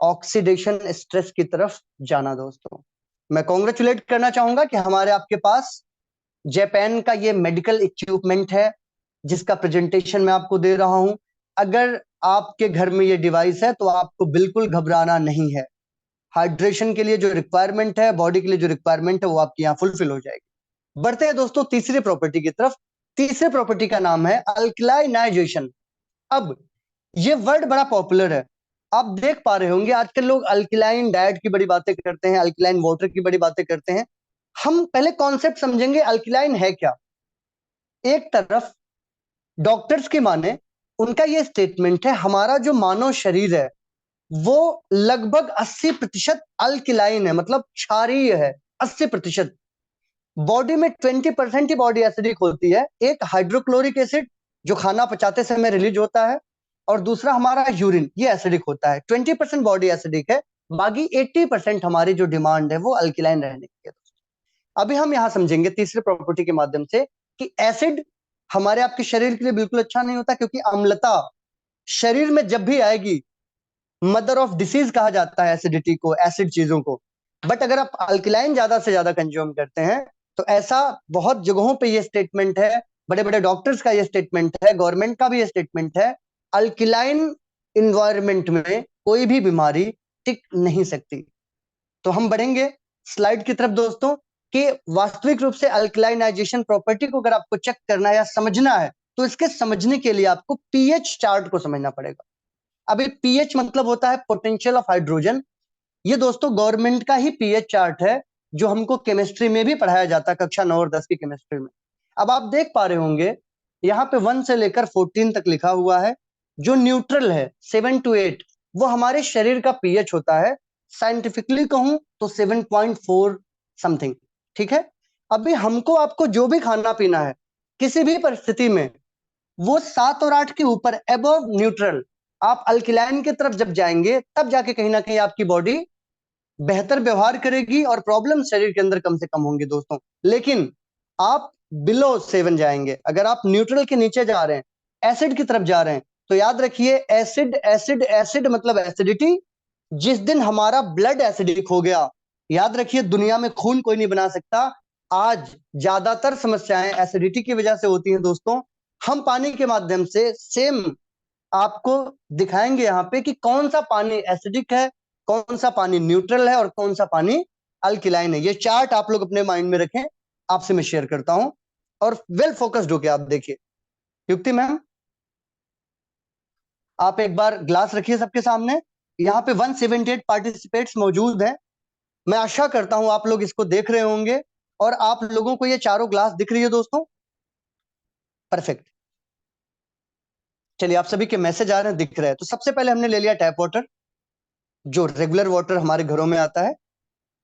ऑक्सीडेशन स्ट्रेस की तरफ जाना। दोस्तों मैं कॉन्ग्रेचुलेट करना चाहूंगा कि हमारे आपके पास जापान का ये मेडिकल इक्विपमेंट है जिसका प्रेजेंटेशन मैं आपको दे रहा हूं। अगर आपके घर में ये डिवाइस है तो आपको बिल्कुल घबराना नहीं है। हाइड्रेशन के लिए जो रिक्वायरमेंट है, बॉडी के लिए जो रिक्वायरमेंट है, वो आपकी यहाँ फुलफिल हो जाएगी। बढ़ते हैं दोस्तों तीसरी प्रॉपर्टी की तरफ। तीसरे प्रॉपर्टी का नाम है अल्कलाइनाइजेशन। अब ये वर्ड बड़ा पॉपुलर है, आप देख पा रहे होंगे आजकल लोग अल्कलाइन डाइट की बड़ी बातें करते हैं, अल्कलाइन वाटर की बड़ी बातें करते हैं। हम पहले कॉन्सेप्ट समझेंगे अल्कलाइन है क्या। एक तरफ डॉक्टर्स की माने, उनका ये स्टेटमेंट है हमारा जो मानव शरीर है वो लगभग 80% अल्किलाइन है, मतलब क्षारीय है। 80% बॉडी में 20% ही बॉडी एसिडिक होती है। एक हाइड्रोक्लोरिक एसिड जो खाना पचाते समय रिलीज होता है, और दूसरा हमारा यूरिन, ये एसिडिक होता है। 20% बॉडी एसिडिक है, बाकी 80% हमारी जो डिमांड है वो अल्किलाइन रहने की है। अभी हम यहां समझेंगे तीसरे प्रॉपर्टी के माध्यम से कि एसिड हमारे आपके शरीर के लिए बिल्कुल अच्छा नहीं होता, क्योंकि अम्लता शरीर में जब भी आएगी मदर ऑफ डिसीज कहा जाता है एसिडिटी को, एसिड चीजों को। बट अगर आप अल्कलाइन ज्यादा से ज्यादा कंज्यूम करते हैं तो ऐसा बहुत जगहों पे ये स्टेटमेंट है, बड़े बड़े डॉक्टर्स का ये स्टेटमेंट है, गवर्नमेंट का भी ये स्टेटमेंट है, अल्कलाइन इन्वायरमेंट में कोई भी बीमारी टिक नहीं सकती। तो हम बढ़ेंगे स्लाइड की तरफ दोस्तों, कि वास्तविक रूप से अल्कलाइनाइजेशन प्रॉपर्टी को अगर आपको चेक करना है या समझना है तो इसके समझने के लिए आपको पीएच चार्ट को समझना पड़ेगा। अभी पीएच मतलब होता है पोटेंशियल ऑफ हाइड्रोजन। ये दोस्तों गवर्नमेंट का ही पीएच चार्ट है जो हमको केमिस्ट्री में भी पढ़ाया जाता है, कक्षा 9 और 10 की केमिस्ट्री में। अब आप देख पा रहे होंगे यहाँ पे 1 से लेकर 14 तक लिखा हुआ है। जो न्यूट्रल है 7 to 8 वो हमारे शरीर का पीएच होता है। साइंटिफिकली कहूं तो 7.4 समथिंग, ठीक है। अभी हमको आपको जो भी खाना पीना है किसी भी परिस्थिति में वो 7 और 8 के ऊपर, अबव न्यूट्रल। आप अल्किलाइन की तरफ जब जाएंगे तब जाके कहीं ना कहीं आपकी बॉडी बेहतर व्यवहार करेगी और प्रॉब्लम शरीर के अंदर कम से कम होंगे दोस्तों। लेकिन आप बिलो 7 जाएंगे, अगर आप न्यूट्रल के नीचे जा रहे हैं, एसिड की तरफ जा रहे हैं, तो याद रखिए एसिड एसिड एसिड मतलब एसिडिटी। जिस दिन हमारा ब्लड एसिडिक हो गया, याद रखिए दुनिया में खून कोई नहीं बना सकता। आज ज्यादातर समस्याएं एसिडिटी की वजह से होती हैं दोस्तों। हम पानी के माध्यम से सेम आपको दिखाएंगे यहाँ पे कि कौन सा पानी एसिडिक है, कौन सा पानी न्यूट्रल है और कौन सा पानी अल्किलाइन है। ये चार्ट आप लोग अपने माइंड में रखें, आपसे मैं शेयर करता हूं, और वेल फोकस्ड होके आप देखिए। युक्ति मैम आप एक बार ग्लास रखिए सबके सामने। यहाँ पे 178 पार्टिसिपेट्स मौजूद हैं। मैं आशा करता हूं आप लोग इसको देख रहे होंगे और आप लोगों को ये चारों ग्लास दिख रही है दोस्तों। परफेक्ट, चलिए आप सभी के मैसेज आ रहे हैं, दिख रहे हैं। तो सबसे पहले हमने ले लिया टैप वाटर, जो रेगुलर वाटर हमारे घरों में आता है।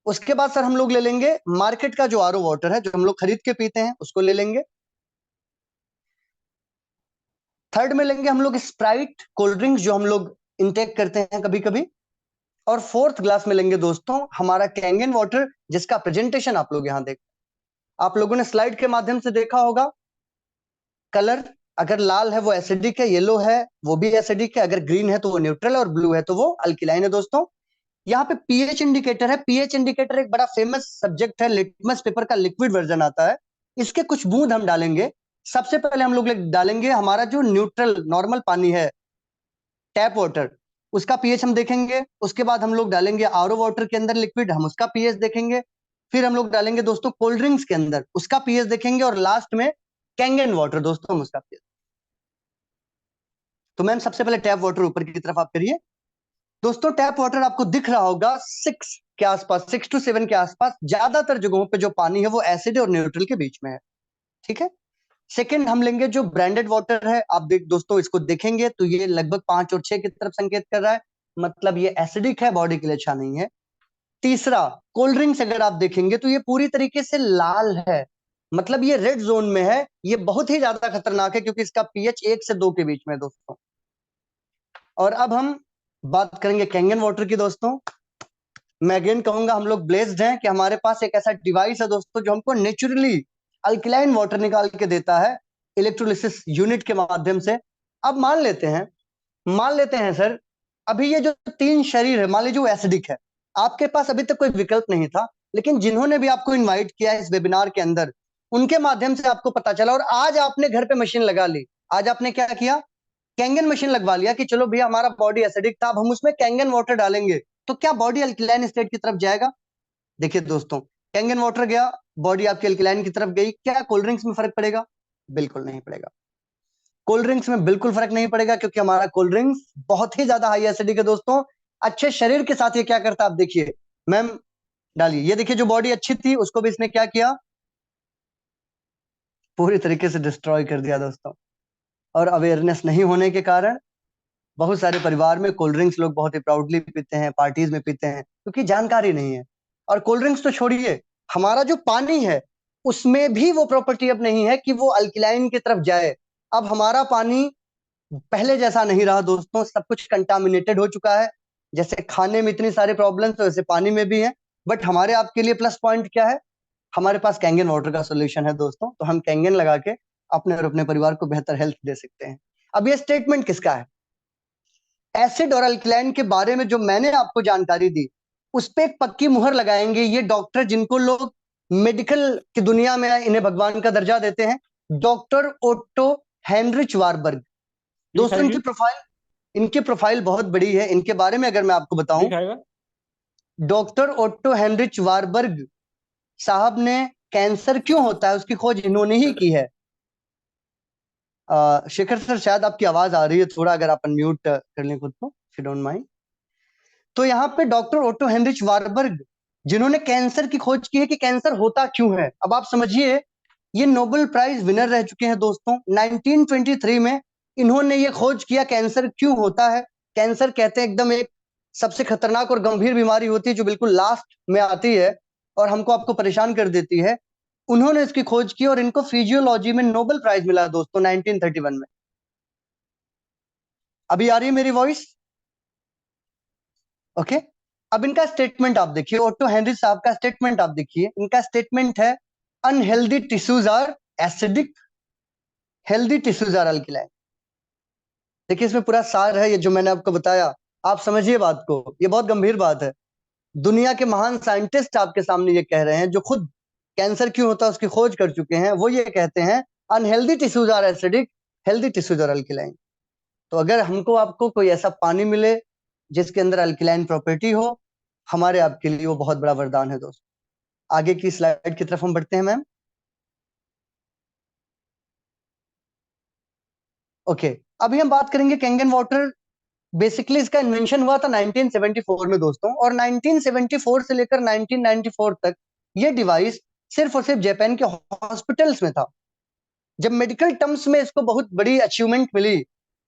उसके बाद सर हम लोग ले लेंगे मार्केट का जो आरओ वाटर है, जो हम लोग खरीद के पीते हैं, उसको ले लेंगे। थर्ड में लेंगे हम लोग स्प्राइट कोल्ड ड्रिंक्स, जो हम लोग इंटेक करते हैं कभी कभी। और फोर्थ ग्लास में लेंगे दोस्तों हमारा कैंगन वाटर, जिसका प्रेजेंटेशन आप लोग यहाँ देख, आप लोगों ने स्लाइड के माध्यम से देखा होगा। कलर अगर लाल है वो एसिडिक है, येलो है वो भी एसिडिक है, अगर ग्रीन है तो वो न्यूट्रल है, और ब्लू है तो वो अल्किलाइन है दोस्तों। यहाँ पे पीएच इंडिकेटर है। पीएच इंडिकेटर एक बड़ा फेमस सब्जेक्ट है, लिटमस पेपर का लिक्विड वर्जन आता है। इसके कुछ बूंद हम डालेंगे। सबसे पहले हम लोग डालेंगे हमारा जो न्यूट्रल नॉर्मल पानी है, टैप वाटर, उसका पीएच हम देखेंगे। उसके बाद हम लोग डालेंगे आरओ वाटर के अंदर लिक्विड, हम उसका पीएच देखेंगे। फिर हम लोग डालेंगे दोस्तों कोल्ड ड्रिंक्स के अंदर, उसका पीएच देखेंगे। और लास्ट में कैंगन वाटर दोस्तों, हम उसका पीएच। तो मैम सबसे पहले टैप वाटर ऊपर की तरफ आप करिए दोस्तों। टैप वाटर आपको दिख रहा होगा 6 के आसपास, 6 to 7 के आसपास। ज्यादातर जगहों पे जो पानी है वो एसिड और न्यूट्रल के बीच में है, ठीक है। सेकंड हम लेंगे जो ब्रांडेड वाटर है। आप देख दोस्तों इसको देखेंगे तो ये लगभग 5 और 6 की तरफ संकेत कर रहा है। मतलब ये एसिडिक है, बॉडी के लिए अच्छा नहीं है। तीसरा, कोल्ड ड्रिंक्स अगर आप देखेंगे तो ये पूरी तरीके से लाल है, मतलब ये रेड जोन में है। ये बहुत ही ज्यादा खतरनाक है क्योंकि इसका पीएच 1 से 2 के बीच में है दोस्तों। और अब हम बात करेंगे कैंगन वाटर की दोस्तों। मैं अगेन कहूंगा हम लोग ब्लेस्ड हैं कि हमारे पास एक ऐसा डिवाइस है दोस्तों जो हमको नेचुरली अल्कलाइन वाटर निकाल के देता है इलेक्ट्रोलिसिस यूनिट के माध्यम से। अब मान लेते हैं सर, अभी ये जो 3 शरीर है, मान लीजिए वो एसिडिक है, आपके पास अभी तक कोई विकल्प नहीं था, लेकिन जिन्होंने भी आपको इनवाइट किया इस वेबिनार के अंदर, उनके माध्यम से आपको पता चला और आज आपने घर पे मशीन लगा ली। आज आपने क्या किया, कैंगन मशीन लगवा लिया कि चलो भैया हमारा बॉडी एसिडिक था, अब हम उसमें कैंगन वाटर डालेंगे तो क्या बॉडी अल्कलाइन स्टेट की तरफ जाएगा? देखिए दोस्तों, कैंगन वाटर गया, बॉडी आपकी अल्कलाइन की तरफ गई, क्या कोल्ड ड्रिंक्स में फर्क पड़ेगा? बिल्कुल नहीं पड़ेगा। कोल्ड ड्रिंक्स में बिल्कुल फर्क नहीं पड़ेगा क्योंकि हमारा कोल्ड ड्रिंक्स बहुत ही ज्यादा हाई एसिडिक है दोस्तों। अच्छे शरीर के साथ ये क्या करता है आप देखिए, मैम डालिए, ये देखिए जो बॉडी अच्छी थी उसको भी इसने क्या किया, पूरी तरीके से डिस्ट्रॉय कर दिया दोस्तों। और अवेयरनेस नहीं होने के कारण बहुत सारे परिवार में कोल्ड ड्रिंक्स लोग बहुत ही प्राउडली पीते हैं, पार्टीज में पीते हैं, क्योंकि जानकारी नहीं है। और कोल्ड ड्रिंक्स तो छोड़िए, हमारा जो पानी है उसमें भी वो प्रॉपर्टी अब नहीं है कि वो अल्कलाइन की तरफ जाए। अब हमारा पानी पहले जैसा नहीं रहा दोस्तों, सब कुछ कंटामिनेटेड हो चुका है। जैसे खाने में इतनी सारी प्रॉब्लम्स तो वैसे पानी में भी है। बट हमारे आपके लिए प्लस पॉइंट क्या है, हमारे पास कैंगन वाटर का सोल्यूशन है दोस्तों, तो हम कैंगन लगा के अपने और अपने परिवार को बेहतर हेल्थ दे सकते हैं। अब ये स्टेटमेंट किसका है? एसिड और अल्कलाइन के बारे में जो मैंने आपको जानकारी दी उस पे एक पक्की मुहर लगाएंगे ये डॉक्टर जिनको लोग मेडिकल की दुनिया में इन्हें भगवान का दर्जा देते हैं, डॉक्टर ओट्टो हेनरिच वारबर्ग। दोस्तों इनकी प्रोफाइल बहुत बड़ी है। इनके बारे में अगर मैं आपको बताऊं, डॉक्टर ओट्टो हेनरिच वारबर्ग साहब ने कैंसर क्यों होता है उसकी खोज इन्होंने ही की है। शेखर सर शायद आपकी आवाज आ रही है थोड़ा, अगर आप अनम्यूट कर लें खुद को, इफ यू डोंट माइंड। तो यहाँ पे डॉक्टर ओटो हेनरिच वारबर्ग जिन्होंने कैंसर की खोज की है कि कैंसर होता क्यों है। अब आप समझिए, ये नोबेल प्राइज विनर रह चुके हैं दोस्तों। 1923 में इन्होंने ये खोज किया कैंसर क्यों होता है। कैंसर कहते हैं एकदम एक सबसे खतरनाक और गंभीर बीमारी होती है जो बिल्कुल लास्ट में आती है और हमको आपको परेशान कर देती है। उन्होंने इसकी खोज की और इनको फिजियोलॉजी में नोबेल प्राइज मिला दोस्तों 1931 में। अभी आ रही है मेरी वॉइस? ओके। अब इनका स्टेटमेंट आप देखिए, ओटो हेनरी साहब का स्टेटमेंट आप देखिए। इनका स्टेटमेंट है, unhealthy tissues are acidic, healthy tissues are alkaline. देखिए इसमें पूरा सार है, ये जो मैंने आपको बताया, आप समझिए बात को, ये बहुत गंभीर बात है। दुनिया के महान साइंटिस्ट आपके सामने ये कह रहे हैं, जो खुद कैंसर क्यों होता है उसकी खोज कर चुके हैं, वो ये कहते हैं unhealthy tissues are acidic, healthy tissues are alkaline. तो अगर हमको आपको कोई ऐसा पानी मिले जिसके अंदर अल्कलाइन प्रॉपर्टी हो, हमारे आपके लिए वो बहुत बड़ा वरदान है दोस्त। आगे की स्लाइड की तरफ हम बढ़ते हैं मैम। ओके, अभी हम बात करेंगे कैंगन वाटर। बेसिकली इसका इन्वेंशन हुआ था 1974 में दोस्तों, और 1974 से लेकर 1994 तक ये डिवाइस सिर्फ और सिर्फ जापान के हॉस्पिटल्स में था। जब मेडिकल टर्म्स में इसको बहुत बड़ी अचीवमेंट मिली,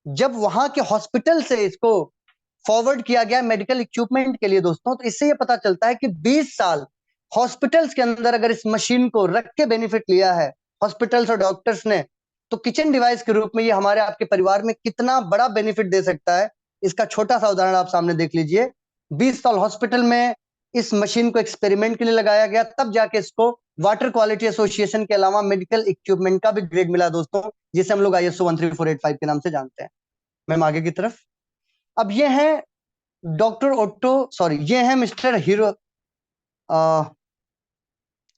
जब वहां के हॉस्पिटल से इसको फॉरवर्ड किया गया मेडिकल इक्विपमेंट के लिए दोस्तों, तो इससे ये पता चलता है कि 20 साल हॉस्पिटल्स के अंदर अगर इस मशीन को रख के बेनिफिट लिया है हॉस्पिटल्स और डॉक्टर्स ने, तो किचन डिवाइस के रूप में ये हमारे आपके परिवार में कितना बड़ा बेनिफिट दे सकता है, इसका छोटा सा उदाहरण आप सामने देख लीजिए। 20 साल हॉस्पिटल में इस मशीन को एक्सपेरिमेंट के लिए लगाया गया, तब जाके इसको वाटर क्वालिटी एसोसिएशन के अलावा मेडिकल इक्विपमेंट का भी ग्रेड मिला दोस्तों, जिसे हम लोग ISO 13485 के नाम से जानते हैं। मैम आगे की तरफ। अब ये है डॉक्टर ओट्टो, सॉरी ये है मिस्टर हीरो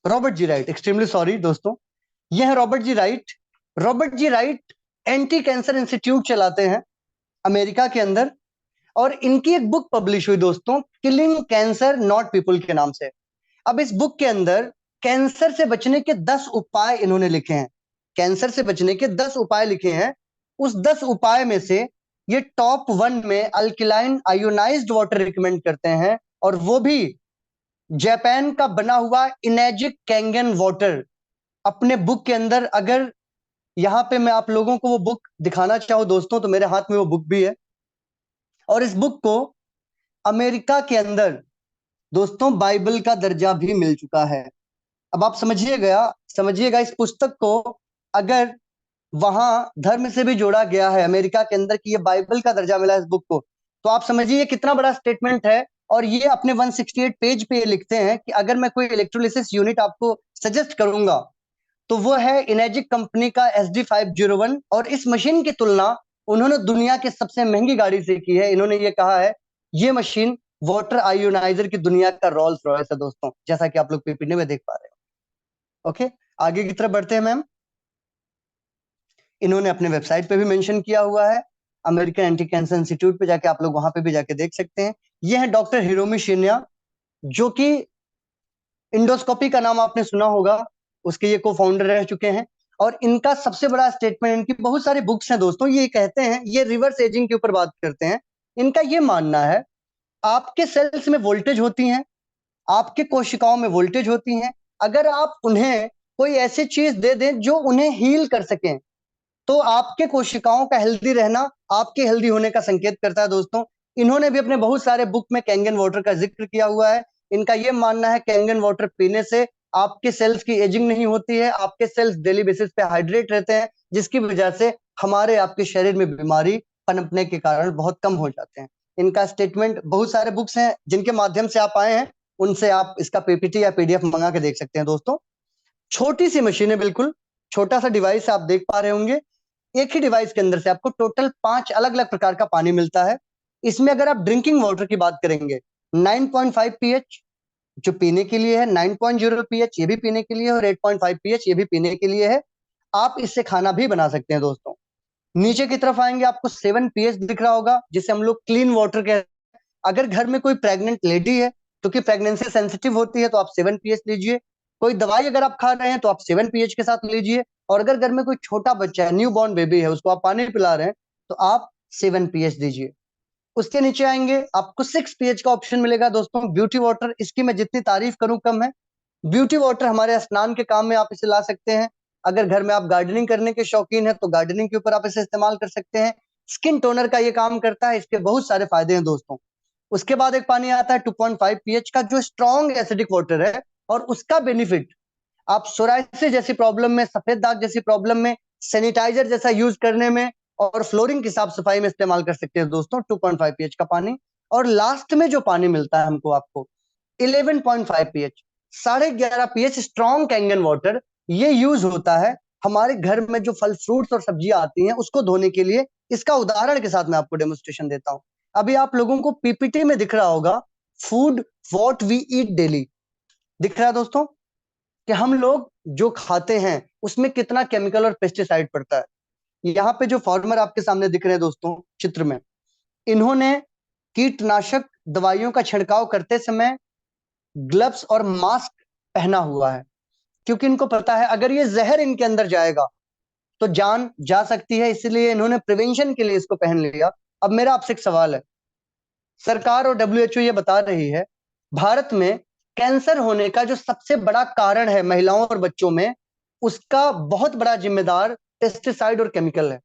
रॉबर्ट जी राइट, एक्सट्रीमली सॉरी दोस्तों, ये है रॉबर्ट जी राइट। रॉबर्ट जी राइट एंटी कैंसर इंस्टीट्यूट चलाते हैं अमेरिका के अंदर, और इनकी एक बुक पब्लिश हुई दोस्तों, किलिंग कैंसर नॉट पीपल के नाम से। अब इस बुक के अंदर कैंसर से बचने के 10 उपाय इन्होंने लिखे हैं। कैंसर से बचने के 10 उपाय लिखे हैं। उस 10 उपाय में से ये टॉप 1 में अल्कलाइन आयोनाइज्ड वाटर रिकमेंड करते हैं, और वो भी जापान का बना हुआ इनेजिक कैंगन वाटर। अपने बुक के अंदर, अगर यहाँ पे मैं आप लोगों को वो बुक दिखाना चाहूँ दोस्तों, तो मेरे हाथ में वो बुक भी है। और इस बुक को अमेरिका के अंदर दोस्तों बाइबल का दर्जा भी मिल चुका है। अब आप समझिएगा इस पुस्तक को, अगर वहां धर्म से भी जोड़ा गया है अमेरिका के अंदर कि ये बाइबल का दर्जा मिला है इस बुक को, तो आप समझिए कितना बड़ा स्टेटमेंट है। और ये अपने 168 पेज पे ये लिखते हैं कि अगर मैं कोई इलेक्ट्रोलिसिस यूनिट आपको सजेस्ट करूंगा तो वो है इनेजिक कंपनी का SD501, और इस मशीन की तुलना उन्होंने दुनिया के सबसे महंगी गाड़ी से की है। इन्होंने ये कहा है ये मशीन वाटर आयोनाइजर की दुनिया का रोल्स रॉयस है दोस्तों, जैसा कि आप लोग पीपीटी में देख पा रहे हो। ओके, आगे की तरफ बढ़ते हैं मैम। इन्होंने अपने वेबसाइट पे भी मेंशन किया हुआ है, अमेरिकन एंटी कैंसर इंस्टीट्यूट पे जाके आप लोग वहां पे भी जाके देख सकते हैं। ये है डॉक्टर हिरोमी शिन्या, जो कि इंडोस्कोपी का नाम आपने सुना होगा, उसके ये को फाउंडर रह चुके हैं। और इनका सबसे बड़ा स्टेटमेंट, इनकी बहुत सारी बुक्स हैं दोस्तों, ये कहते हैं, ये रिवर्स एजिंग के ऊपर बात करते हैं। इनका ये मानना है आपके सेल्स में वोल्टेज होती हैं, आपके कोशिकाओं में वोल्टेज होती हैं, अगर आप उन्हें कोई ऐसी चीज दे दें जो उन्हें हील कर सके तो आपके कोशिकाओं का हेल्दी रहना आपके हेल्दी होने का संकेत करता है दोस्तों। इन्होंने भी अपने बहुत सारे बुक में कैंगन वाटर का जिक्र किया हुआ है। इनका यह मानना है कैंगन वाटर पीने से आपके सेल्स की एजिंग नहीं होती है, आपके सेल्स डेली बेसिस पे हाइड्रेट रहते हैं, जिसकी वजह से हमारे आपके शरीर में बीमारी पनपने के कारण बहुत कम हो जाते हैं। इनका स्टेटमेंट, बहुत सारे बुक्स हैं जिनके माध्यम से आप आए हैं, उनसे आप इसका पीपीटी या PDF मंगा के देख सकते हैं दोस्तों। छोटी सी मशीन है, बिल्कुल छोटा सा डिवाइस आप देख पा रहे होंगे। एक ही डिवाइस के अंदर से आपको टोटल 5 अलग अलग प्रकार का पानी मिलता है। इसमें अगर आप ड्रिंकिंग वाटर की बात करेंगे, 9.5 pH जो पीने के लिए है, 9.0 pH ये भी पीने के लिए है, और 8.5 pH ये भी पीने के लिए है। आप इससे खाना भी बना सकते हैं दोस्तों। नीचे की तरफ आएंगे, आपको 7 pH दिख रहा होगा, जिसे हम लोग क्लीन वाटर कहते हैं। अगर घर में कोई प्रेग्नेंट लेडी है, क्योंकि प्रेगनेंसी सेंसिटिव होती है, तो आप 7 pH लीजिए। कोई दवाई अगर आप खा रहे हैं तो आप 7 pH के साथ लीजिए। और अगर घर में कोई छोटा बच्चा है, न्यू बॉर्न बेबी है, उसको आप पानी पिला रहे हैं, तो आप 7 pH दीजिए। उसके नीचे आएंगे, आपको 6 pH का ऑप्शन मिलेगा दोस्तों, ब्यूटी वाटर। इसकी मैं जितनी तारीफ करूं कम है। ब्यूटी वाटर हमारे स्नान के काम में आप इसे ला सकते हैं। अगर घर में आप गार्डनिंग करने के शौकीन हैं तो गार्डनिंग के ऊपर आप इसे इस्तेमाल कर सकते हैं। स्किन टोनर का ये काम करता है, इसके बहुत सारे फायदे हैं दोस्तों। उसके बाद एक पानी आता है 2.5 pH का, जो स्ट्रॉन्ग एसिडिक वाटर है, और उसका बेनिफिट आप सोराइसिस जैसी प्रॉब्लम में, सफेद दाग जैसी प्रॉब्लम में, सैनिटाइजर जैसा यूज करने में, और फ्लोरिंग की साफ सफाई में इस्तेमाल कर सकते हैं दोस्तों 2.5 pH का पानी। और लास्ट में जो पानी मिलता है हमको, आपको 11.5 pH, 11.5 pH strong Kangen water, ये यूज होता है हमारे घर में जो फल फ्रूट्स और सब्जियां आती हैं उसको धोने के लिए। इसका उदाहरण के साथ मैं आपको डेमोन्स्ट्रेशन देता हूं। अभी आप लोगों को पीपीटी में दिख रहा होगा, food what we eat daily, दिख रहा है दोस्तों, कि हम लोग जो खाते हैं उसमें कितना केमिकल और पेस्टिसाइड पड़ता है। यहाँ पे जो फार्मर आपके सामने दिख रहे हैं दोस्तों चित्र में, इन्होंने कीटनाशक दवाइयों का छिड़काव करते समय ग्लव्स और मास्क पहना हुआ है, क्योंकि इनको पता है अगर ये जहर इनके अंदर जाएगा तो जान जा सकती है, इसलिए इन्होंने प्रिवेंशन के लिए इसको पहन लिया। अब मेरा आपसे एक सवाल है, सरकार और WHO ये बता रही है भारत में कैंसर होने का जो सबसे बड़ा कारण है महिलाओं और बच्चों में, उसका बहुत बड़ा जिम्मेदार पेस्टिसाइड और केमिकल है।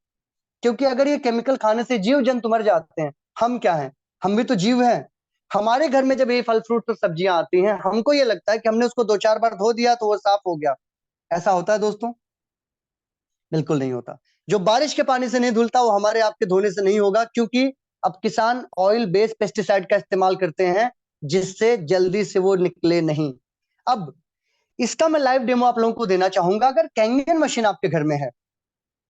क्योंकि अगर ये केमिकल खाने से जीव जंतु मर जाते हैं, हम क्या हैं, हम भी तो जीव हैं। हमारे घर में जब ये फल फ्रूट और सब्जियां आती हैं, हमको ये लगता है कि हमने उसको 2-4 बार धो दिया तो वो साफ हो गया। ऐसा होता है दोस्तों? बिल्कुल नहीं होता। जो बारिश के पानी से नहीं धुलता वो हमारे आपके धोने से नहीं होगा, क्योंकि अब किसान ऑयल बेस्ड पेस्टिसाइड का इस्तेमाल करते हैं, जिससे जल्दी से वो निकले नहीं। अब इसका मैं लाइव डेमो आप लोगों को देना चाहूंगा। अगर कैंगन मशीन आपके घर में है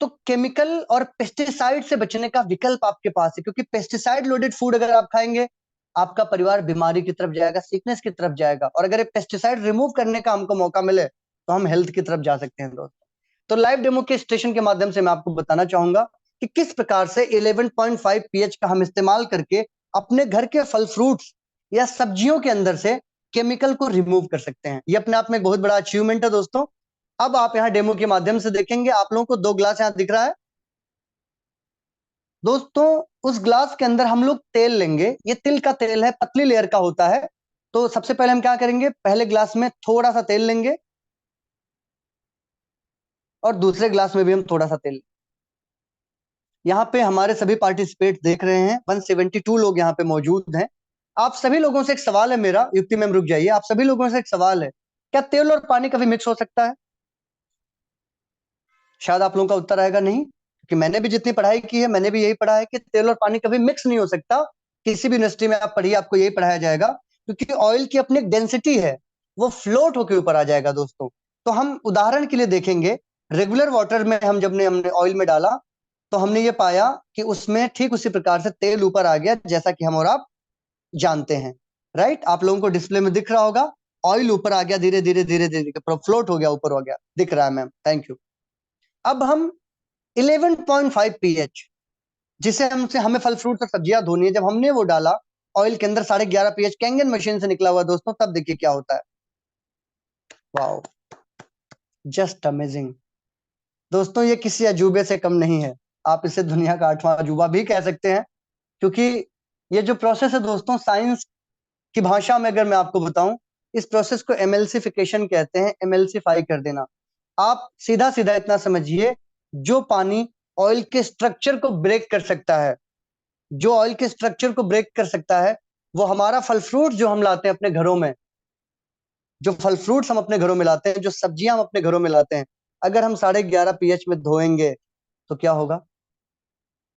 तो केमिकल और पेस्टिसाइड से बचने का विकल्प आपके पास है, क्योंकि पेस्टिसाइड लोडेड फूड अगर आप खाएंगे, आपका परिवार बीमारी की तरफ जाएगा, सिकनेस की तरफ जाएगा। और अगर पेस्टिसाइड रिमूव करने का हमको मौका मिले तो हम हेल्थ की तरफ जा सकते हैं दोस्तों। तो लाइव डेमो के स्टेशन के माध्यम से मैं आपको बताना चाहूंगा कि किस प्रकार से 11.5 pH का हम इस्तेमाल करके अपने घर के फल फ्रूट्स या सब्जियों के अंदर से केमिकल को रिमूव कर सकते हैं। ये अपने आप में एक बहुत बड़ा अचीवमेंट है दोस्तों। अब आप यहाँ डेमो के माध्यम से देखेंगे, आप लोगों को 2 ग्लास यहाँ दिख रहा है दोस्तों। उस ग्लास के अंदर हम लोग तेल लेंगे, ये तिल का तेल है, पतली लेयर का होता है। तो सबसे पहले हम क्या करेंगे, पहले ग्लास में थोड़ा सा तेल लेंगे, और दूसरे ग्लास में भी हम थोड़ा सा तेल। यहाँ पे हमारे सभी पार्टिसिपेट देख रहे हैं, 172 लोग यहाँ पे मौजूद हैं। आप सभी लोगों से एक सवाल है मेरा, युक्ति मैम रुक जाइए, आप सभी लोगों से एक सवाल है, क्या तेल और पानी कभी मिक्स हो सकता है? शायद आप लोगों का उत्तर आएगा नहीं, क्योंकि मैंने भी जितनी पढ़ाई की है मैंने भी यही पढ़ा है कि तेल और पानी कभी मिक्स नहीं हो सकता। किसी भी यूनिवर्सिटी में आप पढ़िए आपको यही पढ़ाया जाएगा, क्योंकि ऑयल की अपनी एक डेंसिटी है, वो फ्लोट होकर ऊपर आ जाएगा दोस्तों। तो हम उदाहरण के लिए देखेंगे, रेगुलर वाटर में हम जब हमने ऑयल में डाला तो हमने ये पाया कि उसमें ठीक उसी प्रकार से तेल ऊपर आ गया, जैसा कि हम और आप जानते हैं। राइट, आप लोगों को डिस्प्ले में दिख रहा होगा, ऑयल ऊपर आ गया, धीरे धीरे धीरे धीरे फ्लोट हो गया, ऊपर हो गया, दिख रहा है मैम, थैंक यू। अब हम 11.5 पीएच, जिसे हमसे हमें फल फ्रूट और सब्जियां धोनी है, जब हमने वो डाला ऑयल के अंदर 11.5 पीएच कैंगन मशीन से निकला हुआ दोस्तों, तब देखिए क्या होता है। वाओ, जस्ट अमेजिंग दोस्तों, ये किसी अजूबे से कम नहीं है, आप इसे दुनिया का 8वां अजूबा भी कह सकते हैं, क्योंकि ये जो प्रोसेस है दोस्तों, साइंस की भाषा में अगर मैं आपको बताऊं, इस प्रोसेस को एमएलसिफिकेशन कहते हैं, एमएलसिफाई कर देना। आप सीधा सीधा इतना समझिए, जो पानी ऑयल के स्ट्रक्चर को ब्रेक कर सकता है, जो ऑयल के स्ट्रक्चर को ब्रेक कर सकता है, वो हमारा फल फ्रूट जो हम लाते हैं अपने घरों में, जो फल फ्रूट्स हम अपने घरों में लाते हैं, जो सब्जियां हम अपने घरों में लाते हैं, अगर हम 11.5 पीएच में धोएंगे तो क्या होगा?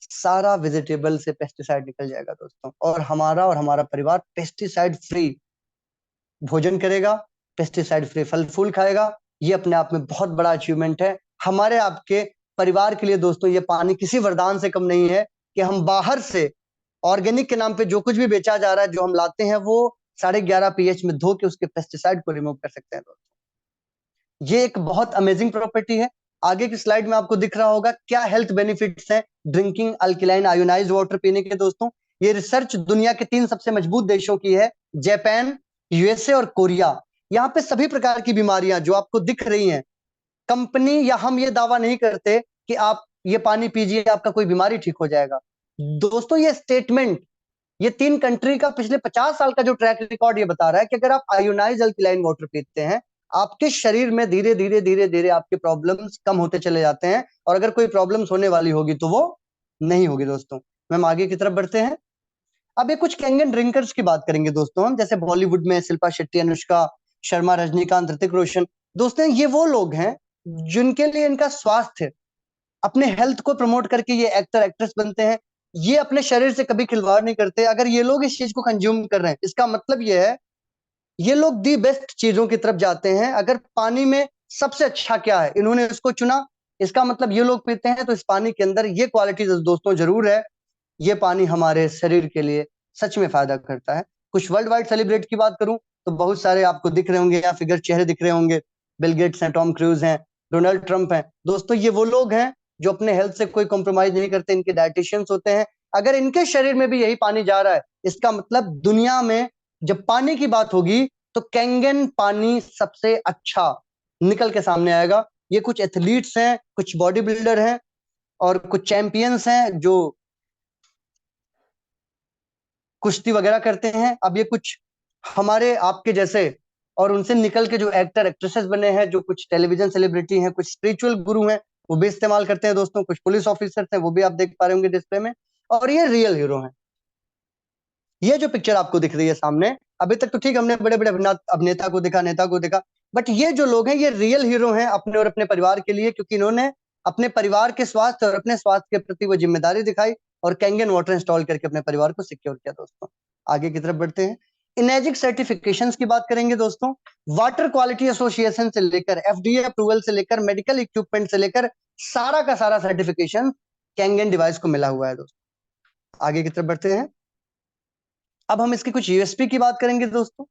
सारा वेजिटेबल से पेस्टिसाइड निकल जाएगा दोस्तों, और हमारा परिवार पेस्टिसाइड फ्री भोजन करेगा, पेस्टिसाइड फ्री फल फूल खाएगा। ये अपने आप में बहुत बड़ा अचीवमेंट है हमारे आपके परिवार के लिए दोस्तों। ये पानी किसी वरदान से कम नहीं है कि हम बाहर से ऑर्गेनिक के नाम पे जो कुछ भी बेचा जा रहा है, जो हम लाते हैं, वो 11.5 पीएच में धो के उसके पेस्टिसाइड को रिमूव कर सकते हैं दोस्तों। ये एक बहुत अमेजिंग प्रॉपर्टी है। आगे की स्लाइड में आपको दिख रहा होगा क्या हेल्थ बेनिफिट्स हैं ड्रिंकिंग अल्कलाइन आयोनाइज्ड वाटर पीने के दोस्तों। ये रिसर्च दुनिया के 3 सबसे मजबूत देशों की है, जापान, यूएसए और कोरिया। यहाँ पे सभी प्रकार की बीमारियां जो आपको दिख रही हैं, कंपनी या हम ये दावा नहीं करते कि आप ये पानी पीजिए आपका कोई बीमारी ठीक हो जाएगा दोस्तों। ये स्टेटमेंट, ये 3 कंट्री का पिछले 50 साल का जो ट्रैक रिकॉर्ड ये बता रहा है कि अगर आप आयोनाइज अल्कलाइन वाटर पीते हैं, आपके शरीर में धीरे धीरे धीरे धीरे आपके प्रॉब्लम्स कम होते चले जाते हैं, और अगर कोई प्रॉब्लम्स होने वाली होगी तो वो नहीं होगी दोस्तों। मैम आगे की तरफ बढ़ते हैं। अब ये कुछ कैंगन ड्रिंकर्स की बात करेंगे दोस्तों हम, जैसे बॉलीवुड में शिल्पा शेट्टी, अनुष्का शर्मा, रजनीकांत, ऋतिक रोशन। दोस्तों ये वो लोग हैं जिनके लिए इनका स्वास्थ्य, अपने हेल्थ को प्रमोट करके ये एक्टर एक्ट्रेस बनते हैं। ये अपने शरीर से कभी खिलवाड़ नहीं करते। अगर ये लोग इस चीज को कंज्यूम कर रहे हैं, इसका मतलब ये है ये लोग दी बेस्ट चीजों की तरफ जाते हैं। अगर पानी में सबसे अच्छा क्या है, इन्होंने उसको चुना, इसका मतलब ये लोग पीते हैं तो इस पानी के अंदर ये क्वालिटीज दोस्तों जरूर है। ये पानी हमारे शरीर के लिए सच में फायदा करता है। कुछ वर्ल्ड वाइड सेलिब्रिटी की बात करूं तो बहुत सारे आपको दिख रहे होंगे, या फिगर चेहरे दिख रहे होंगे। बिल गेट्स हैं, टॉम क्रूज हैं, डोनाल्ड ट्रंप हैं दोस्तों। ये वो लोग हैं जो अपने हेल्थ से कोई कॉम्प्रोमाइज नहीं करते, इनके डाइटिशियंस होते हैं। अगर इनके शरीर में भी यही पानी जा रहा है, इसका मतलब दुनिया में जब पानी की बात होगी तो कैंगन पानी सबसे अच्छा निकल के सामने आएगा। ये कुछ एथलीट्स हैं, कुछ बॉडी बिल्डर हैं, और कुछ चैंपियंस हैं जो कुश्ती वगैरह करते हैं। अब ये कुछ हमारे आपके जैसे और उनसे निकल के जो एक्टर एक्ट्रेसेस बने हैं, जो कुछ टेलीविजन सेलिब्रिटी हैं, कुछ स्पिरिचुअल गुरु हैं, वो भी इस्तेमाल करते हैं दोस्तों। कुछ पुलिस ऑफिसर्स हैं, वो भी आप देख पा रहे होंगे डिस्प्ले में। और ये रियल हीरो हैं। ये जो पिक्चर आपको दिख रही है सामने, अभी तक तो ठीक हमने बड़े बड़े अभिनेता को देखा, नेता को देखा, बट ये जो लोग हैं ये रियल हीरो हैं अपने और अपने परिवार के लिए, क्योंकि इन्होंने अपने परिवार के स्वास्थ्य और अपने स्वास्थ्य के प्रति वो जिम्मेदारी दिखाई और कैंगन वाटर इंस्टॉल करके अपने परिवार को सिक्योर किया दोस्तों। आगे की तरफ बढ़ते हैं। इनेजिक सर्टिफिकेशंस की बात करेंगे दोस्तों। वाटर क्वालिटी एसोसिएशन से लेकर एफडीए अप्रूवल से लेकर मेडिकल इक्विपमेंट से लेकर सारा का सारा सर्टिफिकेशन कैंगन डिवाइस को मिला हुआ है दोस्तों। आगे की तरफ बढ़ते हैं। अब हम इसकी कुछ यूएसपी की बात करेंगे दोस्तों।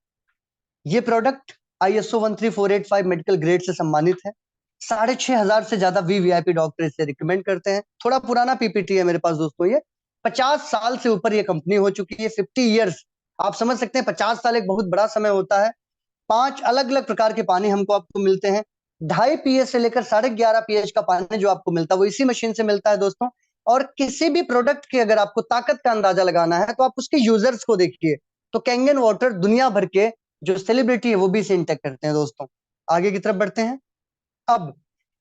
ये प्रोडक्ट आईएसओ 13485 मेडिकल ग्रेड से सम्मानित है। 6,500 से ज्यादा वीवीआईपी डॉक्टर इसे रिकमेंड करते हैं। थोड़ा पुराना पीपीटी है मेरे पास दोस्तों। ये 50 साल से ऊपर ये कंपनी हो चुकी है, 50 ईयर्स। आप समझ सकते हैं 50 साल एक बहुत बड़ा समय होता है। 5 अलग अलग प्रकार के पानी हमको आपको मिलते हैं। 2.5 पीएच से लेकर 11.5 पीएच का पानी जो आपको मिलता है वो इसी मशीन से मिलता है दोस्तों। और किसी भी प्रोडक्ट की अगर आपको ताकत का अंदाजा लगाना है तो आप उसके यूजर्स को देखिए। तो कैंगन वाटर दुनिया भर के जो सेलिब्रिटी है वो भी इसे इंटेक्ट करते हैं दोस्तों। आगे की तरफ बढ़ते हैं। अब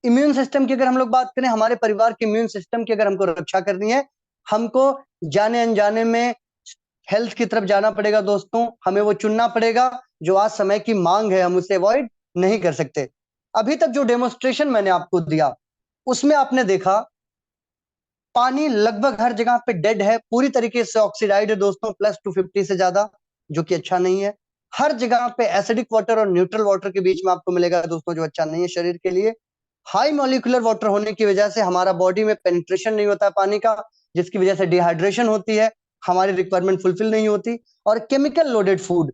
इम्यून सिस्टम की अगर हम लोग बात करें, हमारे परिवार के इम्यून सिस्टम की अगर हमको रक्षा करनी है, हमको जाने अनजाने में हेल्थ की तरफ जाना पड़ेगा दोस्तों, हमें वो चुनना पड़ेगा जो आज समय की मांग है, हम उसे अवॉइड नहीं कर सकते। अभी तक जो डेमोन्स्ट्रेशन मैंने आपको दिया उसमें आपने देखा पानी लगभग हर जगह पे डेड है, पूरी तरीके से ऑक्सीडाइड है दोस्तों, +250 से ज्यादा, जो कि अच्छा नहीं है। हर जगह पे एसिडिक वाटर और न्यूट्रल वाटर के बीच में आपको मिलेगा दोस्तों, जो अच्छा नहीं है शरीर के लिए। हाई मॉलिक्यूलर वाटर होने की वजह से हमारा बॉडी में पेनिट्रेशन नहीं होता है पानी का, जिसकी वजह से डिहाइड्रेशन होती है, हमारी रिक्वायरमेंट फुलफिल नहीं होती। और केमिकल लोडेड फूड,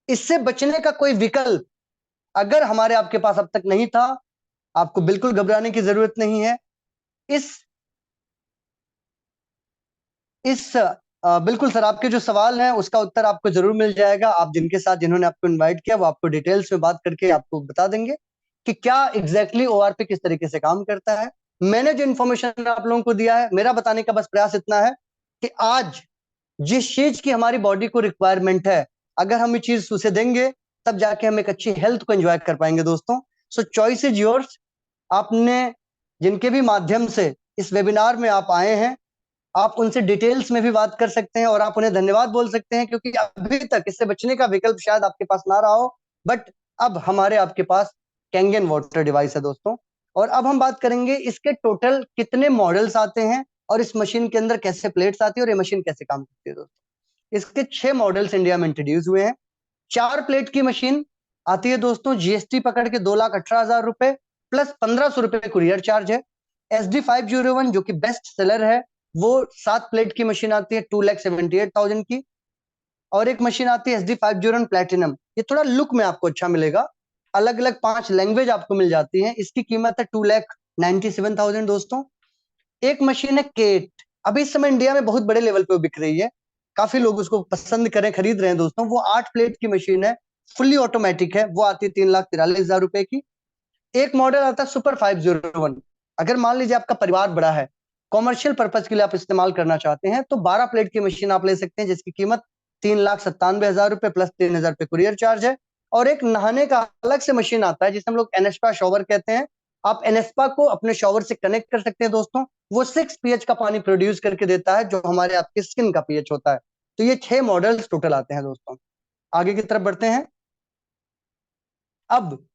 इससे बचने का कोई विकल्प अगर हमारे आपके पास अब तक नहीं था, आपको बिल्कुल घबराने की जरूरत नहीं है। इस बिल्कुल सर, आपके जो सवाल हैं उसका उत्तर आपको जरूर मिल जाएगा। आप जिनके साथ जिन्होंने आपको इनवाइट किया वो आपको डिटेल्स में बात करके आपको बता देंगे कि क्या एग्जैक्टली ओआरपी किस तरीके से काम करता है। मैंने जो इन्फॉर्मेशन आप लोगों को दिया है, मेरा बताने का बस प्रयास इतना है कि आज जिस चीज की हमारी बॉडी को रिक्वायरमेंट है, अगर हम ये चीज उसे देंगे तब जाके हम एक अच्छी हेल्थ को एंजॉय कर पाएंगे दोस्तों। सो चॉइस इज योर्स। आपने जिनके भी माध्यम से इस वेबिनार में आप आए हैं, आप उनसे डिटेल्स में भी बात कर सकते हैं और आप उन्हें धन्यवाद बोल सकते हैं, क्योंकि अभी तक इससे बचने का विकल्प शायद आपके पास ना रहा हो, बट अब हमारे आपके पास कैंगन वाटर डिवाइस है दोस्तों। और अब हम बात करेंगे इसके टोटल कितने मॉडल्स आते हैं और इस मशीन के अंदर कैसे प्लेट्स आती है और ये मशीन कैसे काम करती है दोस्तों। इसके 6 मॉडल्स इंडिया में इंट्रोड्यूस हुए हैं। 4 प्लेट की मशीन आती है दोस्तों, जीएसटी पकड़ के 2,18,000 रुपए प्लस 1,500 रुपए कुरियर चार्ज है। SD 501 जो कि बेस्ट सेलर है, वो 7 प्लेट की मशीन आती है 2,78,000 की। और एक मशीन आती है SD 501 प्लेटिनम, ये थोड़ा लुक में आपको अच्छा मिलेगा, अलग अलग 5 लैंग्वेज आपको मिल जाती है, इसकी कीमत है 2,97,000 दोस्तों। एक मशीन है केट, अभी इस समय इंडिया में बहुत बड़े लेवल पे बिक रही है, काफी लोग उसको पसंद करें, खरीद रहे हैं दोस्तों। वो 8 प्लेट की मशीन है, फुल्ली ऑटोमेटिक है, वो आती है 3,43,000 रुपए की। एक मॉडल आता है सुपर 501, अगर मान लीजिए आपका परिवार बड़ा है, कॉमर्शियल पर्पज के लिए आप इस्तेमाल करना चाहते हैं, तो 12 प्लेट की मशीन आप ले सकते हैं, जिसकी कीमत 3,97,000 रुपए प्लस 3,000 रुपए कुरियर चार्ज है। और एक नहाने का अलग से मशीन आता है जिसे हम लोग एनेस्पा शॉवर कहते हैं, आप एनेस्पा को अपने शॉवर से कनेक्ट कर सकते हैं दोस्तों। वो 6 pH का पानी प्रोड्यूस करके देता है, जो हमारे आपके स्किन का पीएच होता है। तो ये 6 मॉडल्स टोटल आते हैं दोस्तों। आगे की तरफ बढ़ते हैं। अब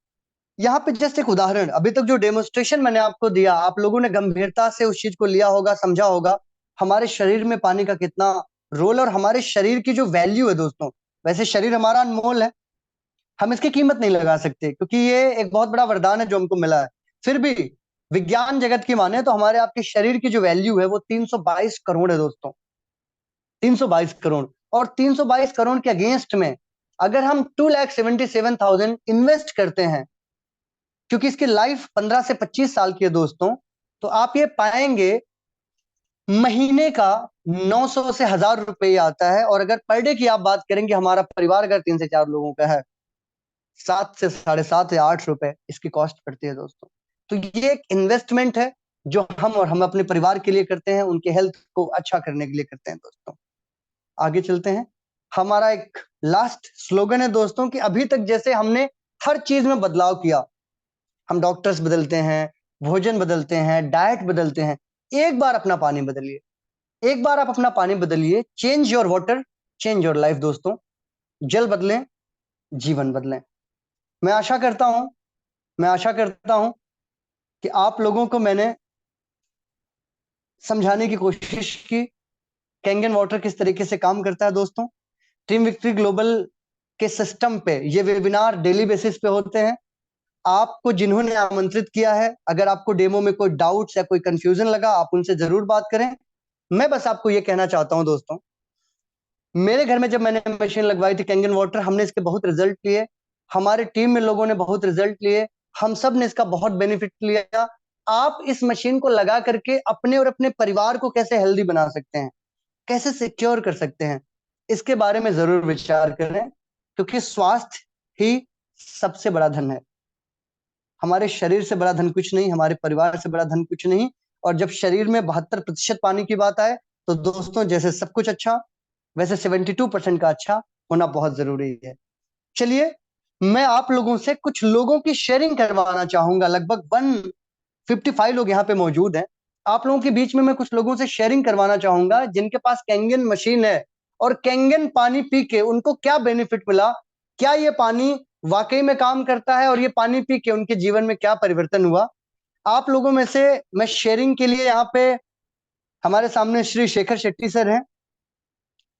यहाँ पे जस्ट एक उदाहरण, अभी तक जो डेमोन्स्ट्रेशन मैंने आपको दिया, आप लोगों ने गंभीरता से उस चीज को लिया होगा, समझा होगा हमारे शरीर में पानी का कितना रोल और हमारे शरीर की जो वैल्यू है दोस्तों। वैसे शरीर हमारा अनमोल है, हम इसकी कीमत नहीं लगा सकते, क्योंकि ये एक बहुत बड़ा वरदान है जो हमको मिला है। फिर भी विज्ञान जगत की माने तो हमारे आपके शरीर की जो वैल्यू है वो 322 करोड़ है दोस्तों, 322 करोड़। और 322 करोड़ के अगेंस्ट में अगर हम 2,77,000 इन्वेस्ट करते हैं, क्योंकि इसकी लाइफ 15 से 25 साल की है दोस्तों, तो आप ये पाएंगे महीने का 900 से 1,000 रुपए आता है। और अगर पर डे की आप बात करेंगे, हमारा परिवार अगर 3 से 4 लोगों का है, 7 से 7.5 या 8 रुपए इसकी कॉस्ट पड़ती है दोस्तों। तो ये एक इन्वेस्टमेंट है जो हम अपने परिवार के लिए करते हैं, उनके हेल्थ को अच्छा करने के लिए करते हैं दोस्तों। आगे चलते हैं। हमारा एक लास्ट स्लोगन है दोस्तों कि अभी तक जैसे हमने हर चीज में बदलाव किया, हम डॉक्टर्स बदलते हैं, भोजन बदलते हैं, डाइट बदलते हैं, एक बार अपना पानी बदलिए, एक बार आप अपना पानी बदलिए। Change your water, change your life दोस्तों। जल बदलें, जीवन बदलें। मैं आशा करता हूं मैं आशा करता हूं कि आप लोगों को मैंने समझाने की कोशिश की कैंगन वाटर किस तरीके से काम करता है दोस्तों। टीम विक्ट्री ग्लोबल के सिस्टम पे ये वेबिनार डेली बेसिस पे होते हैं। आपको जिन्होंने आमंत्रित किया है, अगर आपको डेमो में कोई डाउट्स या कोई कंफ्यूजन लगा, आप उनसे जरूर बात करें। मैं बस आपको ये कहना चाहता हूं दोस्तों, मेरे घर में जब मैंने मशीन लगवाई थी कैंगन वाटर, हमने इसके बहुत रिजल्ट लिए, हमारे टीम में लोगों ने बहुत रिजल्ट लिए, हम सब ने इसका बहुत बेनिफिट लिया। आप इस मशीन को लगा करके अपने और अपने परिवार को कैसे हेल्दी बना सकते हैं, कैसे सिक्योर कर सकते हैं, इसके बारे में जरूर विचार करें, क्योंकि स्वास्थ्य ही सबसे बड़ा धन है। हमारे शरीर से बड़ा धन कुछ नहीं, हमारे परिवार से बड़ा धन कुछ नहीं। और जब शरीर में 72% पानी की बात आए, तो दोस्तों जैसे सब कुछ अच्छा, वैसे 72% का अच्छा होना बहुत जरूरी है। चलिए, मैं आप लोगों से कुछ लोगों की शेयरिंग करवाना चाहूंगा। लगभग 155 लोग यहाँ पे मौजूद हैं। आप लोगों के बीच में मैं कुछ लोगों से शेयरिंग करवाना चाहूंगा जिनके पास कैंगन मशीन है और कैंगन पानी पी के उनको क्या बेनिफिट मिला, क्या ये पानी वाकई में काम करता है और ये पानी पी के उनके जीवन में क्या परिवर्तन हुआ। आप लोगों में से मैं शेयरिंग के लिए यहाँ पे हमारे सामने श्री शेखर शेट्टी सर हैं।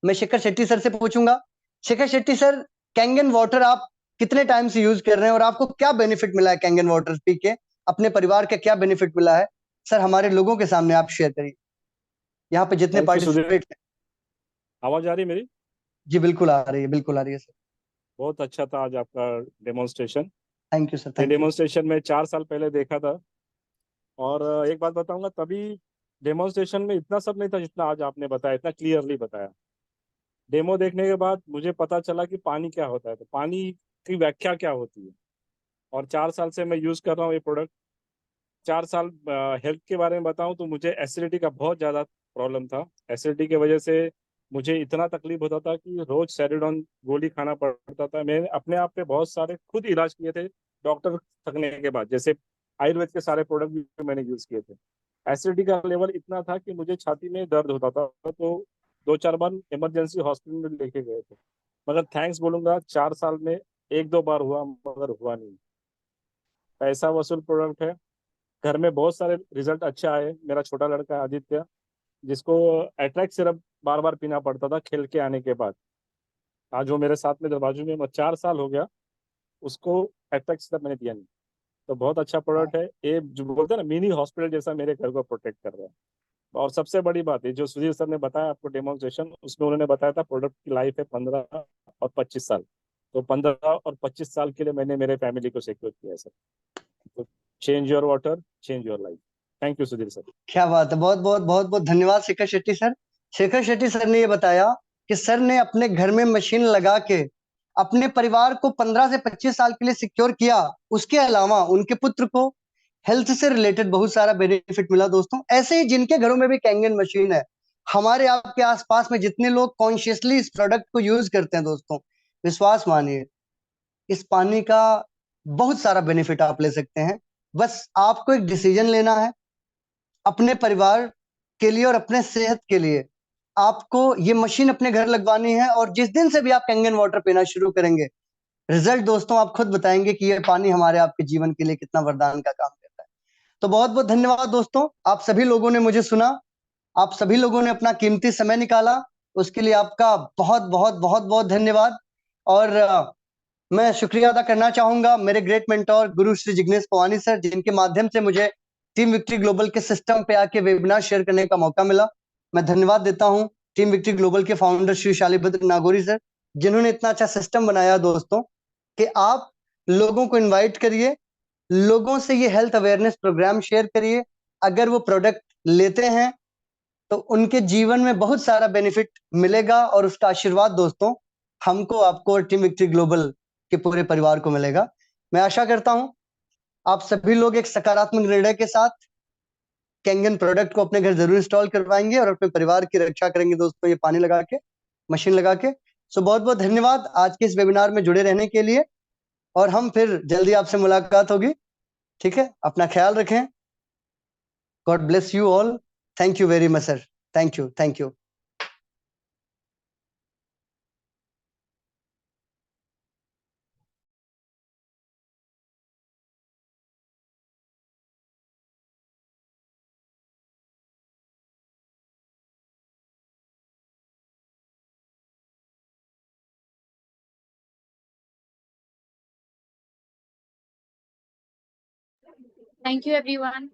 मैं शेखर शेट्टी सर से पूछूंगा, Shekhar Shetty sir, Kangen water आप कितने टाइम से यूज कर रहे हैं और आपको क्या बेनिफिट मिला है कैंगन वाटर पी के, अपने परिवार का क्या बेनिफिट मिला है सर, हमारे लोगों के सामने आप शेयर करिए, यहाँ पे जितने थैंक यू सुधीर। पार्टिसिपेट हैं। आवाज आ रही है मेरी? जी बिल्कुल आ रही है, बिल्कुल आ रही है सर। बहुत अच्छा था आज आपका डेमोन्स्ट्रेशन। थैंक यू सर, ये थैंक यू। डेमोन्स्ट्रेशन मैं 4 साल पहले देखा था। और एक बात बताऊंगा, तभी डेमोन्स्ट्रेशन में इतना सब नहीं था जितना आज आपने बताया, इतना क्लियरली बताया। डेमो देखने के बाद मुझे पता चला कि पानी क्या होता है, तो पानी की व्याख्या क्या होती है। और 4 साल से मैं यूज कर रहा हूँ ये प्रोडक्ट। 4 साल हेल्थ के बारे में बताऊं तो मुझे एसिडिटी का बहुत ज़्यादा प्रॉब्लम था। एसिडिटी की वजह से मुझे इतना तकलीफ होता था कि रोज सेरिडॉन गोली खाना पड़ता था। मैंने अपने आप पे बहुत सारे खुद इलाज किए थे डॉक्टर थकने के बाद, जैसे आयुर्वेद के सारे प्रोडक्ट भी मैंने यूज किए थे। एसिडिटी का लेवल इतना था कि मुझे छाती में दर्द होता था, तो 2-4 बार इमरजेंसी हॉस्पिटल में लेके गए थे। मगर थैंक्स बोलूंगा, 4 साल में 1-2 बार हुआ, मगर हुआ नहीं। पैसा वसूल प्रोडक्ट है। घर में बहुत सारे रिजल्ट अच्छे आए। मेरा छोटा लड़का है आदित्य, जिसको अट्रैक्ट सिरप बार बार पीना पड़ता था खेल के आने के बाद, आज वो मेरे साथ में बाजू में 4 साल हो गया, उसको अट्रैक्ट सिरप मैंने दिया नहीं। तो बहुत अच्छा प्रोडक्ट है ये, जो बोलते हैं ना मिनी हॉस्पिटल जैसा मेरे घर को प्रोटेक्ट कर रहा है। और सबसे बड़ी बात है जो सुधीर सर ने बताया आपको डेमोन्स्ट्रेशन, उसमें उन्होंने बताया था प्रोडक्ट की लाइफ है 15 और 25 साल। तो 15 और 25 साल के लिए मैंने मेरे फैमिली को सिक्योर किया है सर। तो change your water, change your life. Thank you Sudhir sir. क्या बात है, बहुत बहुत बहुत बहुत धन्यवाद शेखर शेट्टी सर। शेखर शेट्टी सर ने ये बताया कि सर ने अपने घर में मशीन लगा के अपने परिवार को 15 से 25 साल के लिए सिक्योर किया। उसके अलावा उनके पुत्र को हेल्थ से रिलेटेड बहुत सारा बेनिफिट मिला। दोस्तों, ऐसे ही जिनके घरों में भी कैंगन मशीन है, हमारे आपके आसपास में जितने लोग कॉन्शियसली इस प्रोडक्ट को यूज करते हैं, दोस्तों विश्वास मानिए, इस पानी का बहुत सारा बेनिफिट आप ले सकते हैं। बस आपको एक डिसीजन लेना है अपने परिवार के लिए और अपने सेहत के लिए। आपको ये मशीन अपने घर लगवानी है और जिस दिन से भी आप कैंगन वाटर पीना शुरू करेंगे, रिजल्ट दोस्तों आप खुद बताएंगे कि ये पानी हमारे आपके जीवन के लिए कितना वरदान का काम करता है। तो बहुत बहुत धन्यवाद दोस्तों, आप सभी लोगों ने मुझे सुना, आप सभी लोगों ने अपना कीमती समय निकाला, उसके लिए आपका बहुत बहुत बहुत बहुत धन्यवाद। और मैं शुक्रिया अदा करना चाहूंगा मेरे ग्रेट मेंटोर गुरु श्री जिग्नेश पवानी सर, जिनके माध्यम से मुझे टीम विक्ट्री ग्लोबल के सिस्टम पे आके वेबिनार शेयर करने का मौका मिला। मैं धन्यवाद देता हूं टीम विक्ट्री ग्लोबल के फाउंडर श्री शालिभद्र नागोरी सर, जिन्होंने इतना अच्छा सिस्टम बनाया दोस्तों कि आप लोगों को इन्वाइट करिए, लोगों से ये हेल्थ अवेयरनेस प्रोग्राम शेयर करिए। अगर वो प्रोडक्ट लेते हैं तो उनके जीवन में बहुत सारा बेनिफिट मिलेगा और उसका आशीर्वाद दोस्तों हमको, आपको और टीम विक्ट्री ग्लोबल के पूरे परिवार को मिलेगा। मैं आशा करता हूं आप सभी लोग एक सकारात्मक निर्णय के साथ कैंगन प्रोडक्ट को अपने घर जरूर इंस्टॉल करवाएंगे और अपने परिवार की रक्षा करेंगे दोस्तों, ये पानी लगा के, मशीन लगा के। सो बहुत बहुत धन्यवाद आज के इस वेबिनार में जुड़े रहने के लिए, और हम फिर जल्दी आपसे मुलाकात होगी। ठीक है, अपना ख्याल रखें। God bless you all. Thank you very much sir. Thank you, thank you. Thank you, everyone.